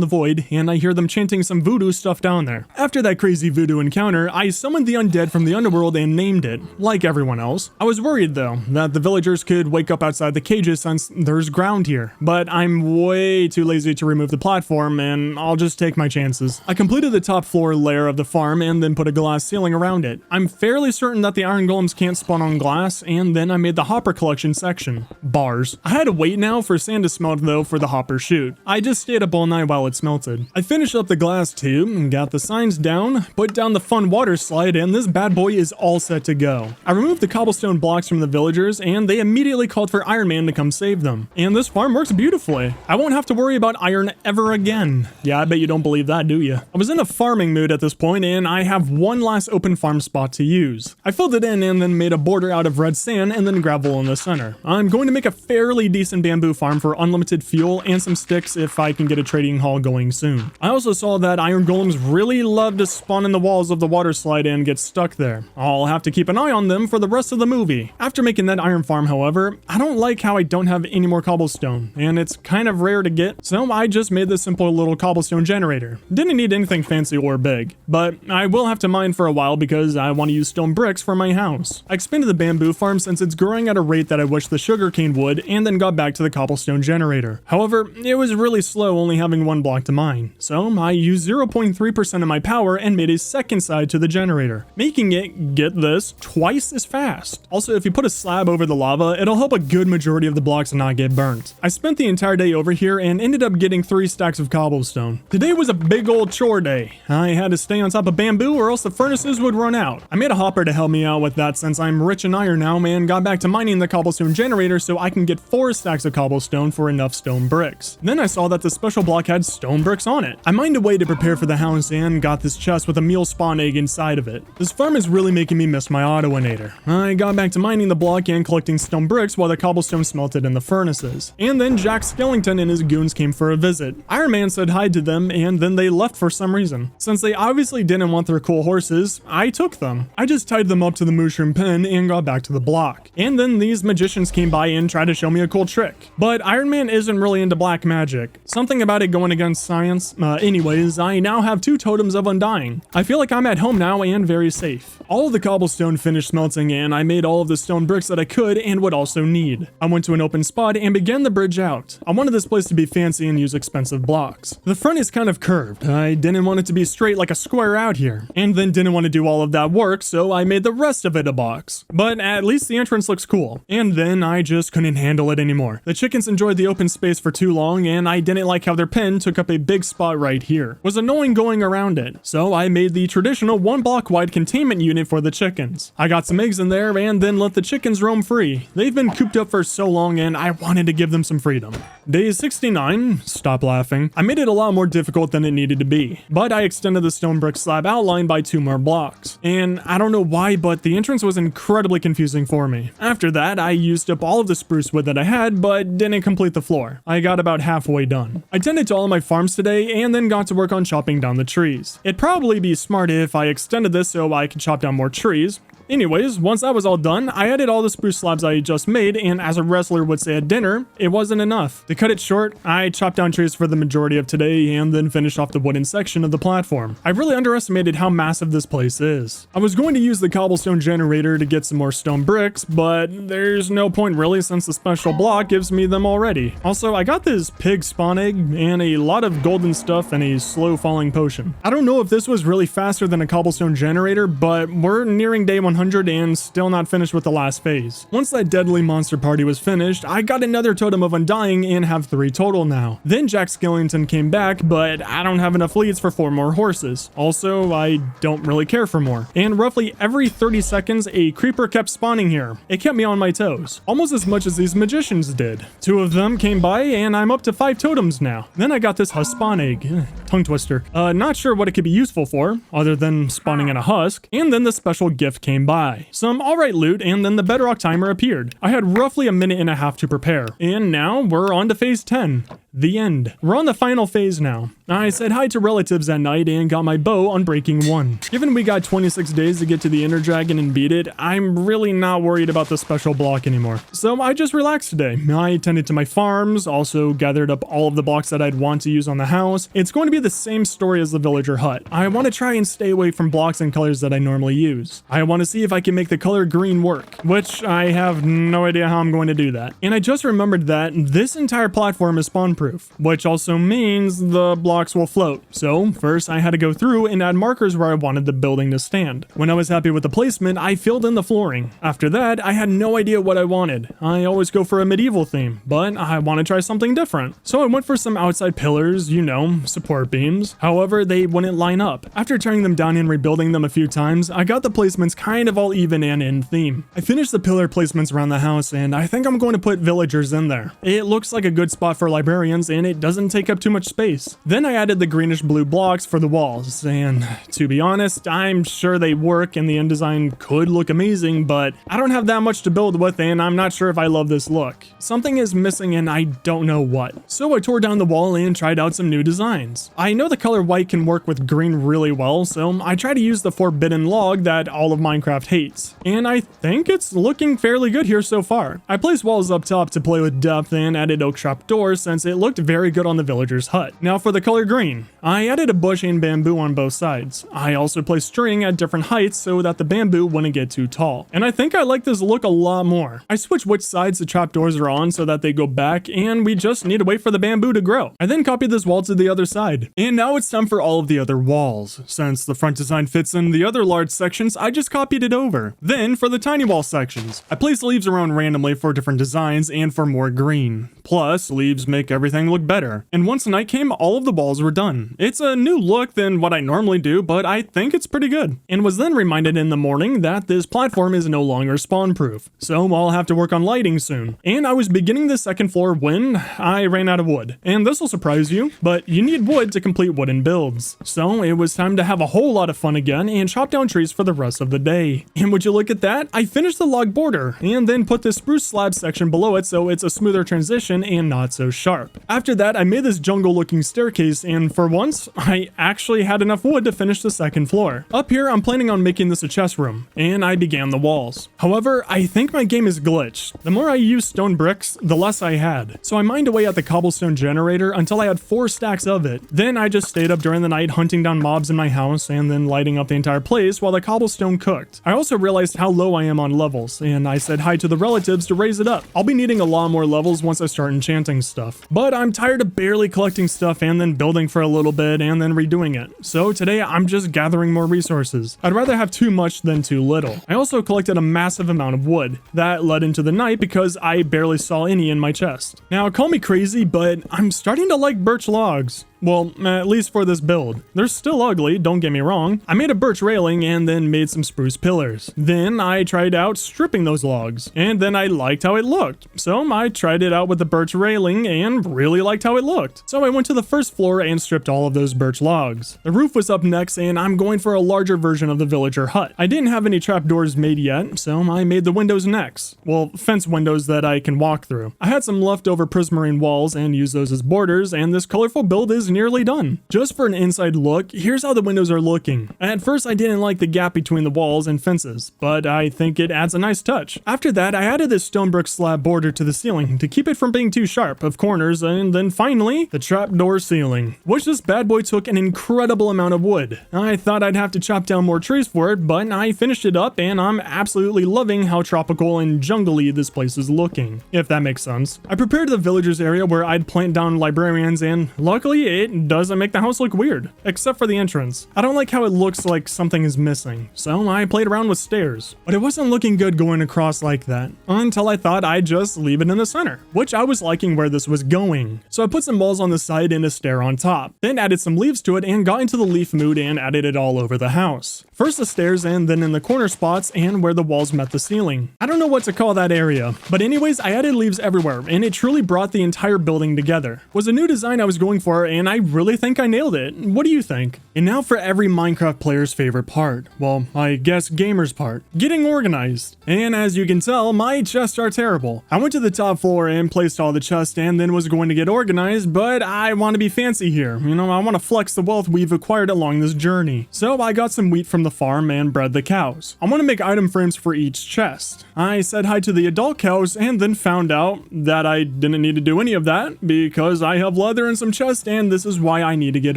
the void and I hear them chanting some voodoo stuff down there. After that crazy voodoo encounter, I summoned the undead from the underworld and named it, like everyone else. I was worried though, that the villagers could wake up outside the cages since there's ground here, but I'm way too lazy to remove the platform and I'll just take my chances. I completed the top floor layer of the farm and then put a glass ceiling around it. I'm fairly certain that the iron golems can't spawn on glass and then I made the hopper collection section. Bars. I had to wait now for sand to smelt though for the hopper chute. I just stayed up all night while it smelted. I finished up the glass tube, got the signs down, put down the fun water slide, and this bad boy is all set to go. I removed the cobblestone blocks from the villagers and they immediately called for Iron Man to come save them. And this farm works beautifully. I won't have to worry about iron ever again. Yeah, I bet you don't believe that, do you? I was in a farming mood at this point and I have one last open farm spot to use. I filled it in and then made a border out of red sand and then gravel in the center. I'm going to make a fairly decent bamboo farm for unlimited fuel and some sticks if I can get a trading hall going soon. I also saw that iron golems really love to spawn in the walls of the water slide and get stuck there. I'll have to keep an eye on them for the rest of the movie. After making that iron farm, however, I don't like how I don't have any more cobblestone, and it's kind of rare to get, so I just made this simple little cobblestone generator. Didn't need anything fancy or big, but I will have to mine for a while because I want to use stone bricks for my house. I expanded the bamboo farm since it's growing at a rate that I wish the sugarcane would, and then got back to the cobblestone generator. However, it was really slow only having one block to mine, so I used 0.3% of my power and made a second side to the generator, making it, get this, twice as fast. Also, if you put a slab over the lava, it'll help a good majority of the blocks not get burnt. I spent the entire day over here and ended up getting 3 stacks of cobblestone. Today was a big old chore day. I had to stay on top of bamboo or else the furnaces would run out. I made a hopper to help me out with that since I'm rich in iron now and got back to mining the cobblestone generator so I can get 4 stacks of cobblestone for enough stone bricks. Then I saw that the special block had stone bricks on it. I mined a way to prepare for the house and got this chest with a meal spawn egg inside of it. This farm is really making me miss my autoinator. I got back to mining the block and collecting stone bricks while the cobblestone smelted in the furnaces. And then Jack Skellington and his goons came for a visit. Iron Man said hi to them and then they left for some reason. Since they obviously didn't want their cool horses, I took them. I just tied them up to the mushroom pen and got back to the block. And then these magicians came by and tried to show me a cool trick. But Iron Man isn't really into black magic. Something about it going against science. Anyways, I now have 2 totems of undying. I feel like I'm at home now and very safe. All of the cobblestone finished smelting and I made all of the stone bricks that I could and would also need. I went to an open spot and began the bridge out. I wanted this place to be fancy and use expensive blocks. The front is kind of curved. I didn't want it to be straight like a square out here. And then didn't want to do all of that work, so I made the rest of it a box. But at least the entrance looks cool. And then I just couldn't handle it anymore. The chickens enjoyed the open space for too long and I didn't like how their pen took up a big spot right here. It was annoying going around it. So I made the traditional additional 1 block wide containment unit for the chickens. I got some eggs in there and then let the chickens roam free. They've been cooped up for so long and I wanted to give them some freedom. Day 69, stop laughing. I made it a lot more difficult than it needed to be, but I extended the stone brick slab outline by 2 more blocks. And I don't know why, but the entrance was incredibly confusing for me. After that, I used up all of the spruce wood that I had, but didn't complete the floor. I got about halfway done. I tended to all of my farms today and then got to work on chopping down the trees. It'd probably be smart if I extended this so I could chop down more trees. Anyways, once that was all done, I added all the spruce slabs I just made, and as a wrestler would say at dinner, it wasn't enough. To cut it short, I chopped down trees for the majority of today and then finished off the wooden section of the platform. I really underestimated how massive this place is. I was going to use the cobblestone generator to get some more stone bricks, but there's no point really since the special block gives me them already. Also, I got this pig spawn egg and a lot of golden stuff and a slow falling potion. I don't know if this was really faster than a cobblestone generator, but we're nearing day 100 and still not finished with the last phase. Once that deadly monster party was finished, I got another totem of undying and have 3 total now. Then Jack Skellington came back, but I don't have enough leads for 4 more horses. Also, I don't really care for more. And roughly every 30 seconds, a creeper kept spawning here. It kept me on my toes, almost as much as these magicians did. 2 of them came by and I'm up to 5 totems now. Then I got this husk spawn egg. Tongue twister. Not sure what it could be useful for, other than spawning in a husk. And then the special gift came by. Some alright loot, and then the bedrock timer appeared. I had roughly a minute and a half to prepare. And now we're on to phase 10. The end. We're on the final phase now. I said hi to relatives at night and got my bow on breaking 1. Given we got 26 days to get to the inner dragon and beat it, I'm really not worried about the special block anymore. So I just relaxed today. I tended to my farms, also gathered up all of the blocks that I'd want to use on the house. It's going to be the same story as the villager hut. I want to try and stay away from blocks and colors that I normally use. I want to see if I can make the color green work, which I have no idea how I'm going to do that. And I just remembered that this entire platform is spawn proof, which also means the blocks will float. So first I had to go through and add markers where I wanted the building to stand. When I was happy with the placement, I filled in the flooring. After that, I had no idea what I wanted. I always go for a medieval theme, but I want to try something different. So I went for some outside pillars, you know, support beams. However, they wouldn't line up. After tearing them down and rebuilding them a few times, I got the placements kind of all even and in theme. I finished the pillar placements around the house and I think I'm going to put villagers in there. It looks like a good spot for librarians and it doesn't take up too much space. Then I added the greenish blue blocks for the walls, and to be honest, I'm sure they work and the end design could look amazing, but I don't have that much to build with and I'm not sure if I love this look. Something is missing and I don't know what. So I tore down the wall and tried out some new designs. I know the color white can work with green really well, so I try to use the forbidden log that all of Minecraft hates. And I think it's looking fairly good here so far. I placed walls up top to play with depth and added oak trap doors since it looked very good on the villager's hut. Now for the color green. I added a bush and bamboo on both sides. I also placed string at different heights so that the bamboo wouldn't get too tall. And I think I like this look a lot more. I switched which sides the trapdoors are on so that they go back, and we just need to wait for the bamboo to grow. I then copied this wall to the other side. And now it's time for all of the other walls. Since the front design fits in the other large sections, I just copied it over. Then for the tiny wall sections, I placed leaves around randomly for different designs and for more green. Plus, leaves make everything look better. And once night came, all of the walls were done. It's a new look than what I normally do, but I think it's pretty good. And was then reminded in the morning that this platform is no longer spawn proof, so I'll have to work on lighting soon. And I was beginning the second floor when I ran out of wood. And this will surprise you, but you need wood to complete wooden builds. So it was time to have a whole lot of fun again and chop down trees for the rest of the day. And would you look at that? I finished the log border and then put the spruce slab section below it so it's a smoother transition and not so sharp. After that, I made this jungle looking staircase, and for once, I actually had enough wood to finish the second floor. Up here, I'm planning on making this a chest room, and I began the walls. However, I think my game is glitched. The more I used stone bricks, the less I had. So I mined away at the cobblestone generator until I had 4 stacks of it. Then I just stayed up during the night hunting down mobs in my house and then lighting up the entire place while the cobblestone cooked. I also realized how low I am on levels, and I said hi to the relatives to raise it up. I'll be needing a lot more levels once I start enchanting stuff. But I'm tired of barely collecting stuff and then building for a little bit and then redoing it. So today I'm just gathering more resources. I'd rather have too much than too little. I also collected a massive amount of wood. That led into the night because I barely saw any in my chest. Now call me crazy, but I'm starting to like birch logs. Well, at least for this build. They're still ugly, don't get me wrong. I made a birch railing and then made some spruce pillars. Then I tried out stripping those logs, and then I liked how it looked. So I tried it out with the birch railing and really liked how it looked. So I went to the first floor and stripped all of those birch logs. The roof was up next, and I'm going for a larger version of the villager hut. I didn't have any trapdoors made yet, so I made the windows next. Well, fence windows that I can walk through. I had some leftover prismarine walls and used those as borders, and this colorful build is nearly done. Just for an inside look, here's how the windows are looking. At first I didn't like the gap between the walls and fences, but I think it adds a nice touch. After that, I added this stone brick slab border to the ceiling to keep it from being too sharp of corners, and then finally, the trapdoor ceiling, which this bad boy took an incredible amount of wood. I thought I'd have to chop down more trees for it, but I finished it up and I'm absolutely loving how tropical and jungly this place is looking, if that makes sense. I prepared the villagers area where I'd plant down librarians, and luckily it doesn't make the house look weird, except for the entrance. I don't like how it looks like something is missing, so I played around with stairs, but it wasn't looking good going across like that, until I thought I'd just leave it in the center, which I was liking where this was going. So I put some walls on the side and a stair on top, then added some leaves to it and got into the leaf mood and added it all over the house. First the stairs and then in the corner spots and where the walls met the ceiling. I don't know what to call that area, but anyways, I added leaves everywhere and it truly brought the entire building together. It was a new design I was going for and I really think I nailed it. What do you think? And now for every Minecraft player's favorite part. Well, I guess gamer's part. Getting organized. And as you can tell, my chests are terrible. I went to the top floor and placed all the chests and then was going to get organized, but I want to be fancy here. You know, I want to flex the wealth we've acquired along this journey. So I got some wheat from the farm and bred the cows. I want to make item frames for each chest. I said hi to the adult cows and then found out that I didn't need to do any of that because I have leather in some chests and this is why I need to get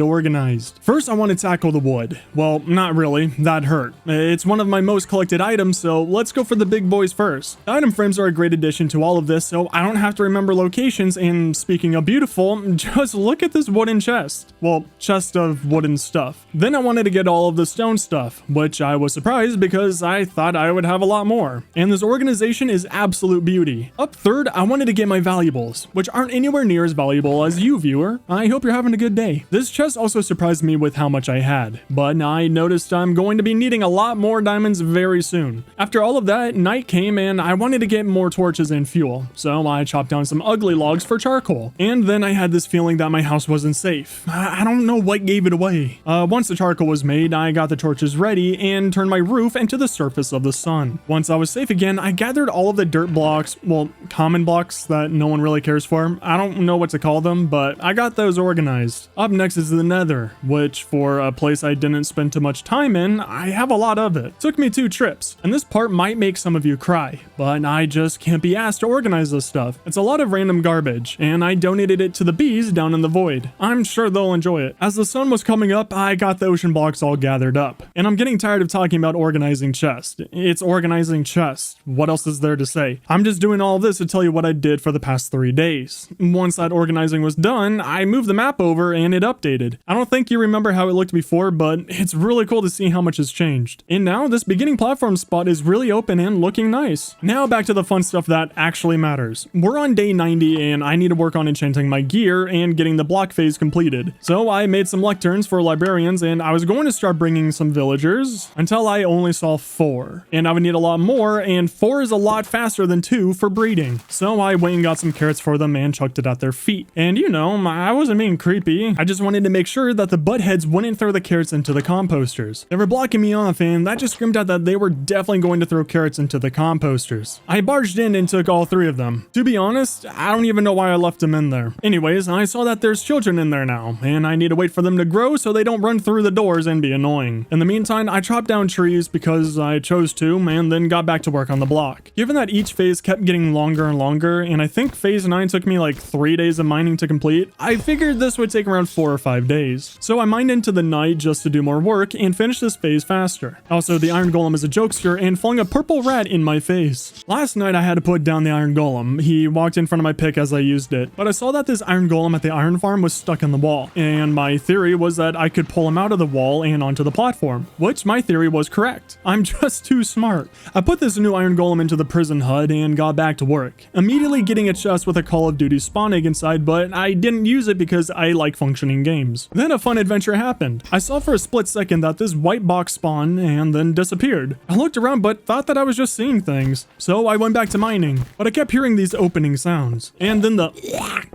organized. First, I want to tackle the wood. Well, not really. That hurt. It's one of my most collected items, so let's go for the big boys first. The item frames are a great addition to all of this, so I don't have to remember locations, and speaking of beautiful, just look at this wooden chest. Well, chest of wooden stuff. Then I wanted to get all of the stone stuff, which I was surprised because I thought I would have a lot more. And this organization is absolute beauty. Up third, I wanted to get my valuables, which aren't anywhere near as valuable as you, viewer. I hope you're having a good day. This chest also surprised me with how much I had, but I noticed I'm going to be needing a lot more diamonds very soon. After all of that, night came and I wanted to get more torches and fuel, so I chopped down some ugly logs for charcoal. And then I had this feeling that my house wasn't safe. I don't know what gave it away. Once the charcoal was made, I got the torches ready and turned my roof into the surface of the sun. Once I was safe again, I gathered all of the dirt blocks, well, common blocks that no one really cares for. I don't know what to call them, but I got those organized. Up next is the nether, which for a place I didn't spend too much time in, I have a lot of it. Took me 2 trips, and this part might make some of you cry, but I just can't be asked to organize this stuff. It's a lot of random garbage, and I donated it to the bees down in the void. I'm sure they'll enjoy it. As the sun was coming up, I got the ocean blocks all gathered up, and I'm getting tired of talking about organizing chests. It's organizing chests. What else is there to say? I'm just doing all of this to tell you what I did for the past 3 days. Once that organizing was done, I moved the map over and it updated. I don't think you remember how it looked before, but it's really cool to see how much has changed. And now this beginning platform spot is really open and looking nice. Now back to the fun stuff that actually matters. We're on day 90 and I need to work on enchanting my gear and getting the block phase completed. So I made some lecterns for librarians and I was going to start bringing some villagers until I only saw 4. And I would need a lot more, and 4 is a lot faster than 2 for breeding. So I went and got some carrots for them and chucked it at their feet. And you know, I wasn't being creepy. I just wanted to make sure that the buttheads wouldn't throw the carrots into the composters. They were blocking me off and that just screamed out that they were definitely going to throw carrots into the composters. I barged in and took all 3 of them. To be honest, I don't even know why I left them in there. Anyways, I saw that there's children in there now, and I need to wait for them to grow so they don't run through the doors and be annoying. In the meantime, I chopped down trees because I chose to, and then got back to work on the block. Given that each phase kept getting longer and longer, and I think phase 9 took me like 3 days of mining to complete, I figured this would take around 4 or 5 days. So I mined into the night just to do more work and finish this phase faster. Also, the iron golem is a jokester and flung a purple rat in my face. Last night I had to put down the iron golem. He walked in front of my pick as I used it, but I saw that this iron golem at the iron farm was stuck in the wall, and my theory was that I could pull him out of the wall and onto the platform, which my theory was correct. I'm just too smart. I put this new iron golem into the prison hut and got back to work, immediately getting a chest with a Call of Duty spawn egg inside, but I didn't use it because I like functioning games. Then a fun adventure happened. I saw for a split second that this white box spawned and then disappeared. I looked around but thought that I was just seeing things. So I went back to mining, but I kept hearing these opening sounds. And then the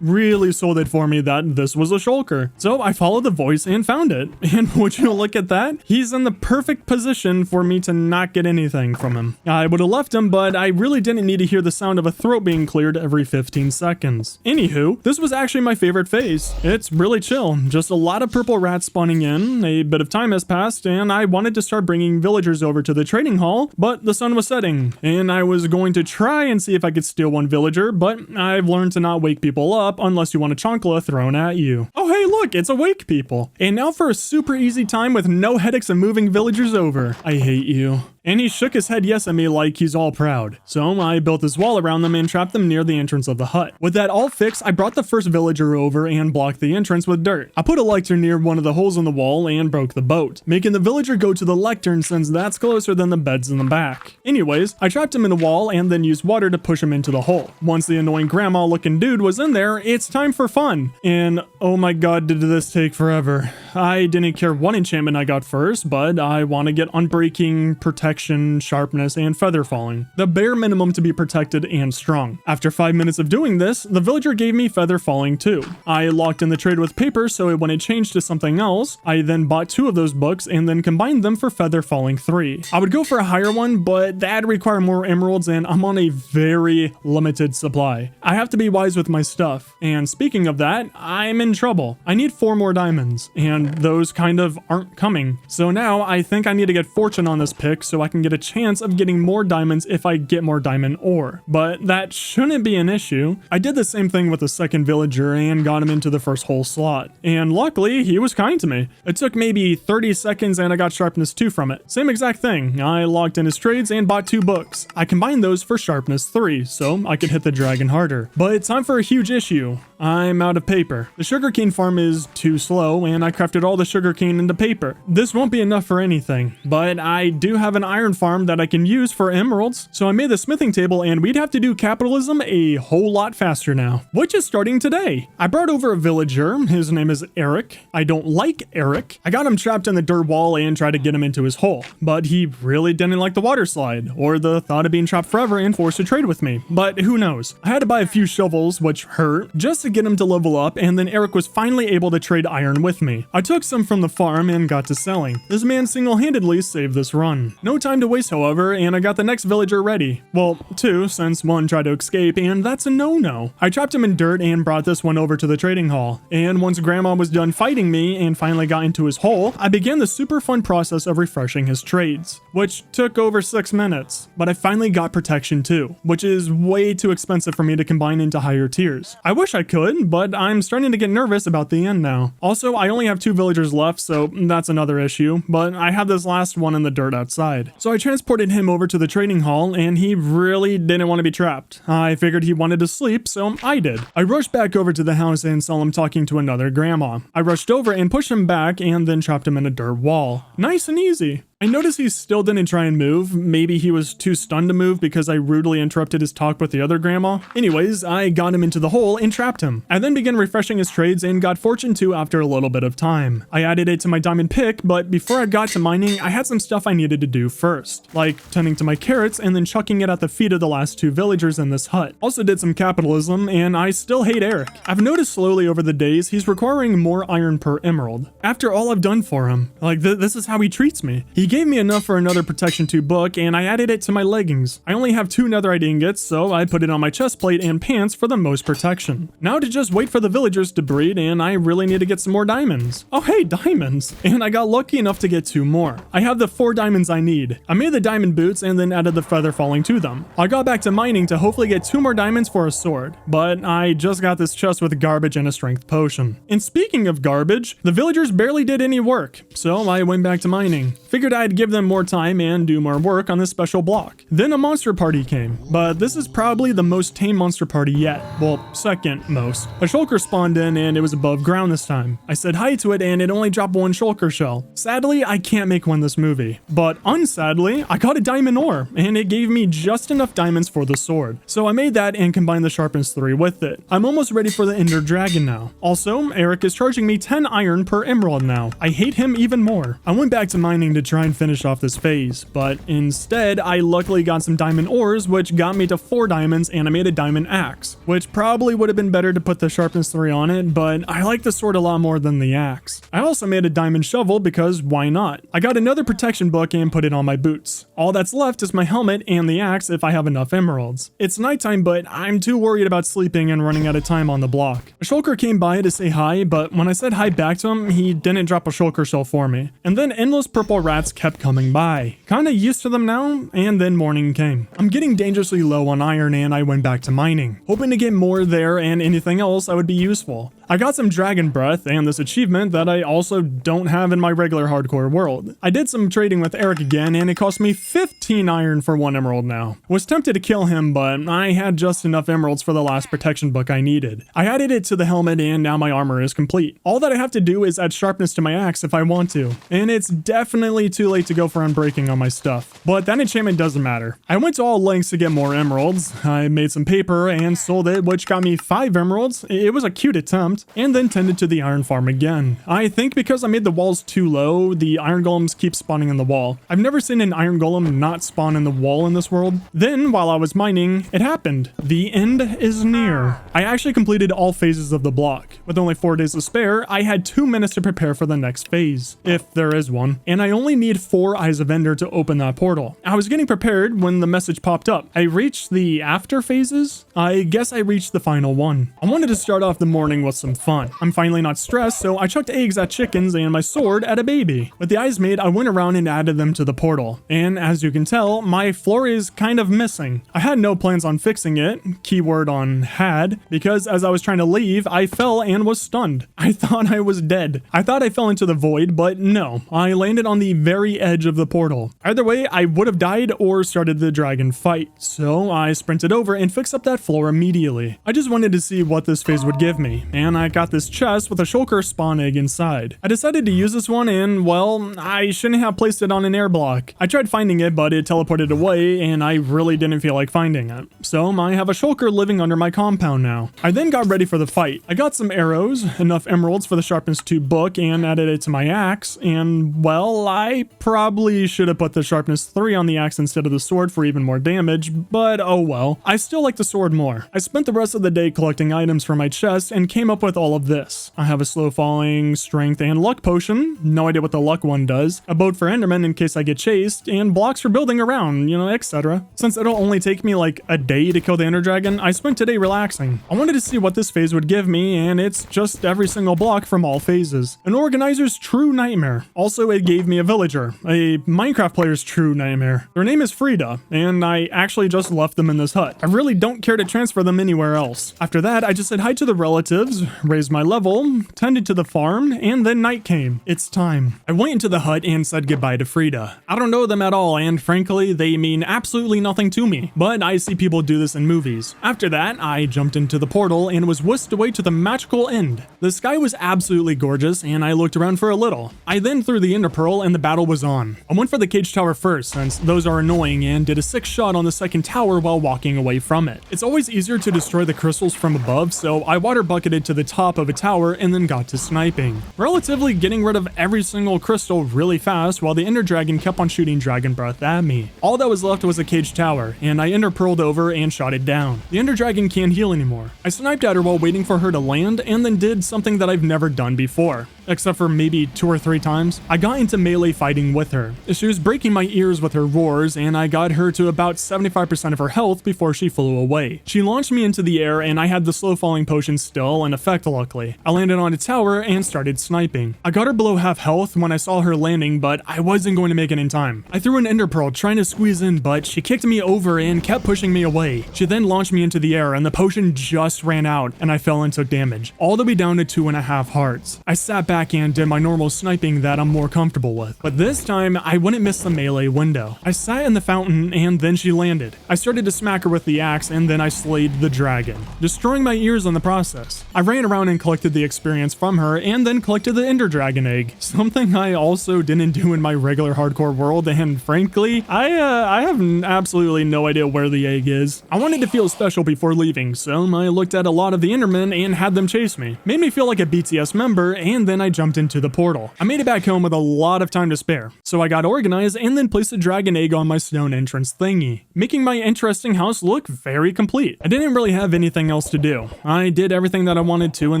really sold it for me that this was a shulker. So I followed the voice and found it. And would you look at that? He's in the perfect position for me to not get anything from him. I would have left him, but I really didn't need to hear the sound of a throat being cleared every 15 seconds. Anywho, this was actually my favorite phase. It's really chill. Just a lot of purple rats spawning in, a bit of time has passed, and I wanted to start bringing villagers over to the trading hall, but the sun was setting, and I was going to try and see if I could steal one villager, but I've learned to not wake people up unless you want a chonkla thrown at you. Oh hey look, it's awake people. And now for a super easy time with no headaches of moving villagers over. I hate you. And he shook his head yes at me like he's all proud. So I built this wall around them and trapped them near the entrance of the hut. With that all fixed, I brought the first villager over and blocked the entrance with dirt. I put a lectern near one of the holes in the wall and broke the boat, making the villager go to the lectern since that's closer than the beds in the back. Anyways, I trapped him in a wall and then used water to push him into the hole. Once the annoying grandma looking dude was in there, it's time for fun. And oh my god, did this take forever. I didn't care what enchantment I got first, but I want to get unbreaking, protection, sharpness, and feather falling. The bare minimum to be protected and strong. After 5 minutes of doing this, the villager gave me feather falling too. I locked in the trade with paper so it wouldn't change to something else. I then bought 2 of those books and then combined them for feather falling 3. I would go for a higher one, but that'd require more emeralds and I'm on a very limited supply. I have to be wise with my stuff. And speaking of that, I'm in trouble. I need 4 more diamonds, and those kind of aren't coming. So now I think I need to get fortune on this pick so I can get a chance of getting more diamonds if I get more diamond ore. But that shouldn't be an issue. I did the same thing with the second villager and got him into the first hole slot. And luckily, he was kind to me. It took maybe 30 seconds and I got sharpness 2 from it. Same exact thing. I locked in his trades and bought 2 books. I combined those for sharpness 3 so I could hit the dragon harder. But it's time for a huge issue. I'm out of paper. The sugarcane farm is too slow and I crafted all the sugarcane into paper. This won't be enough for anything, but I do have an iron farm that I can use for emeralds. So I made the smithing table and we'd have to do capitalism a whole lot faster now, which is starting today. I brought over a villager. His name is Eric. I don't like Eric. I got him trapped in the dirt wall and tried to get him into his hole, but he really didn't like the water slide or the thought of being trapped forever and forced to trade with me. But who knows? I had to buy a few shovels, which hurt, just to get him to level up, and then Eric was finally able to trade iron with me. I took some from the farm and got to selling. This man single-handedly saved this run. No time to waste, however, and I got the next villager ready. Well, 2, since 1 tried to escape, and that's a no-no. I trapped him in dirt and brought this one over to the trading hall. And once Grandma was done fighting me and finally got into his hole, I began the super fun process of refreshing his trades, which took over 6 minutes. But I finally got protection too, which is way too expensive for me to combine into higher tiers. I wish I could, but I'm starting to get nervous about the end now. Also, I only have 2 villagers left, so that's another issue, but I have this last one in the dirt outside. So I transported him over to the trading hall, and he really didn't want to be trapped. I figured he wanted to sleep, so I did. I rushed back over to the house and saw him talking to another grandma. I rushed over and pushed him back and then trapped him in a dirt wall. Nice and easy. I noticed he still didn't try and move. Maybe he was too stunned to move because I rudely interrupted his talk with the other grandma. Anyways, I got him into the hole and trapped him. I then began refreshing his trades and got fortune 2 after a little bit of time. I added it to my diamond pick, but before I got to mining, I had some stuff I needed to do first, like tending to my carrots and then chucking it at the feet of the last 2 villagers in this hut. Also did some capitalism, and I still hate Eric. I've noticed slowly over the days he's requiring more iron per emerald. After all I've done for him, like this is how he treats me. He gave me enough for another protection 2 book, and I added it to my leggings. I only have 2 netherite ingots, so I put it on my chest plate and pants for the most protection. Now to just wait for the villagers to breed, and I really need to get some more diamonds. Oh hey, diamonds! And I got lucky enough to get 2 more. I have the 4 diamonds I need. I made the diamond boots and then added the feather falling to them. I got back to mining to hopefully get 2 more diamonds for a sword, but I just got this chest with garbage and a strength potion. And speaking of garbage, the villagers barely did any work, so I went back to mining. Figured I'd give them more time and do more work on this special block. Then a monster party came, but this is probably the most tame monster party yet. Well, second most. A shulker spawned in and it was above ground this time. I said hi to it and it only dropped one shulker shell. Sadly, I can't make one this movie, but unsadly, I got a diamond ore and it gave me just enough diamonds for the sword. So I made that and combined the sharpness 3 with it. I'm almost ready for the ender dragon now. Also, Eric is charging me 10 iron per emerald now. I hate him even more. I went back to mining to try and finish off this phase, but instead I luckily got some diamond ores, which got me to 4 diamonds, and I made a diamond axe, which probably would have been better to put the sharpness 3 on it, but I like the sword a lot more than the axe. I also made a diamond shovel because why not? I got another protection book and put it on my boots. All that's left is my helmet and the axe if I have enough emeralds. It's nighttime, but I'm too worried about sleeping and running out of time on the block. A shulker came by to say hi, but when I said hi back to him, he didn't drop a shulker shell for me. And then endless purple rats kept coming by. Kinda used to them now, and then morning came. I'm getting dangerously low on iron and I went back to mining, hoping to get more there and anything else that would be useful. I got some dragon breath and this achievement that I also don't have in my regular hardcore world. I did some trading with Eric again and it cost me 15 iron for 1 emerald now. Was tempted to kill him, but I had just enough emeralds for the last protection book I needed. I added it to the helmet and now my armor is complete. All that I have to do is add sharpness to my axe if I want to, and it's definitely too late to go for unbreaking on my stuff. But that enchantment doesn't matter. I went to all lengths to get more emeralds. I made some paper and sold it, which got me 5 emeralds. It was a cute attempt. And then tended to the iron farm again. I think because I made the walls too low, the iron golems keep spawning in the wall. I've never seen an iron golem not spawn in the wall in this world. Then, while I was mining, it happened. The end is near. I actually completed all phases of the block. With only 4 days to spare, I had 2 minutes to prepare for the next phase, if there is one. And I only need 4 Eyes of Ender to open that portal. I was getting prepared when the message popped up. I reached the after phases? I guess I reached the final one. I wanted to start off the morning with some fun. I'm finally not stressed, so I chucked eggs at chickens and my sword at a baby. With the eyes made, I went around and added them to the portal. And as you can tell, my floor is kind of missing. I had no plans on fixing it, keyword on had, because as I was trying to leave, I fell and was stunned. I thought I was dead. I thought I fell into the void, but no, I landed on the very edge of the portal. Either way, I would have died or started the dragon fight, so I sprinted over and fixed up that floor immediately. I just wanted to see what this phase would give me, and I got this chest with a shulker spawn egg inside. I decided to use this one and, well, I shouldn't have placed it on an air block. I tried finding it, but it teleported away and I really didn't feel like finding it. So I have a shulker living under my compound now. I then got ready for the fight. I got some arrows, enough emeralds for the sharpness 2 book, and added it to my axe, and, well, I probably should have put the sharpness 3 on the axe instead of the sword for even more damage, but oh well. I still like the sword more. I spent the rest of the day collecting items from my chest and came up with all of this. I have a slow falling, strength, and luck potion. No idea what the luck one does. A boat for endermen in case I get chased, and blocks for building around, you know, etc. Since it'll only take me like a day to kill the ender dragon, I spent today relaxing. I wanted to see what this phase would give me, and it's just every single block from all phases. An organizer's true nightmare. Also, it gave me a villager, a Minecraft player's true nightmare. Their name is Frida, and I actually just left them in this hut. I really don't care to transfer them anywhere else. After that, I just said hi to the relatives, raised my level, tended to the farm, and then night came. It's time. I went into the hut and said goodbye to Frida. I don't know them at all, and frankly, they mean absolutely nothing to me, but I see people do this in movies. After that, I jumped into the portal and was whisked away to the magical end. The sky was absolutely gorgeous, and I looked around for a little. I then threw the ender pearl and the battle was on. I went for the cage tower first, since those are annoying, and did a 6 shot on the second tower while walking away from it. It's always easier to destroy the crystals from above, so I water bucketed to the top of a tower and then got to sniping. Relatively getting rid of every single crystal really fast while the ender dragon kept on shooting dragon breath at me. All that was left was a cage tower, and I ender pearled over and shot it down. The ender dragon can't heal anymore. I sniped at her while waiting for her to land and then did something that I've never done before. Except for maybe 2 or 3 times. I got into melee fighting with her. She was breaking my ears with her roars, and I got her to about 75% of her health before she flew away. She launched me into the air, and I had the slow falling potion still in effect luckily. I landed on a tower and started sniping. I got her below half health when I saw her landing, but I wasn't going to make it in time. I threw an ender pearl trying to squeeze in, but she kicked me over and kept pushing me away. She then launched me into the air, and the potion just ran out, and I fell and took damage, all the way down to 2.5 hearts. I sat back back and did my normal sniping that I'm more comfortable with. But this time, I wouldn't miss the melee window. I sat in the fountain and then she landed. I started to smack her with the axe and then I slayed the dragon, destroying my ears in the process. I ran around and collected the experience from her and then collected the ender dragon egg, something I also didn't do in my regular hardcore world, and frankly, I have absolutely no idea where the egg is. I wanted to feel special before leaving, so I looked at a lot of the endermen and had them chase me. Made me feel like a BTS member, and then I jumped into the portal. I made it back home with a lot of time to spare, so I got organized and then placed a dragon egg on my stone entrance thingy, making my interesting house look very complete. I didn't really have anything else to do. I did everything that I wanted to in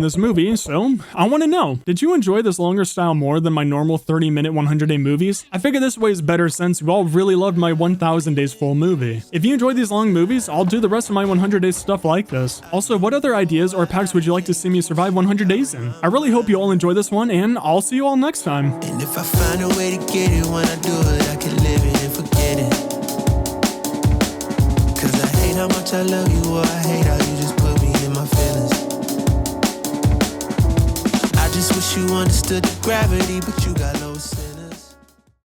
this movie, so I want to know, did you enjoy this longer style more than my normal 30-minute 100-day movies? I figure this way is better since you all really loved my 1000 days full movie. If you enjoy these long movies, I'll do the rest of my 100 days stuff like this. Also, what other ideas or packs would you like to see me survive 100 days in? I really hope you all enjoy this one, and I'll see you all next time. And if I find a way to get it, when I do it, I can live it and forget it. Cause I hate how much I love you, or I hate how you just put me in my feelings. I just wish you understood the gravity, but you got no sense.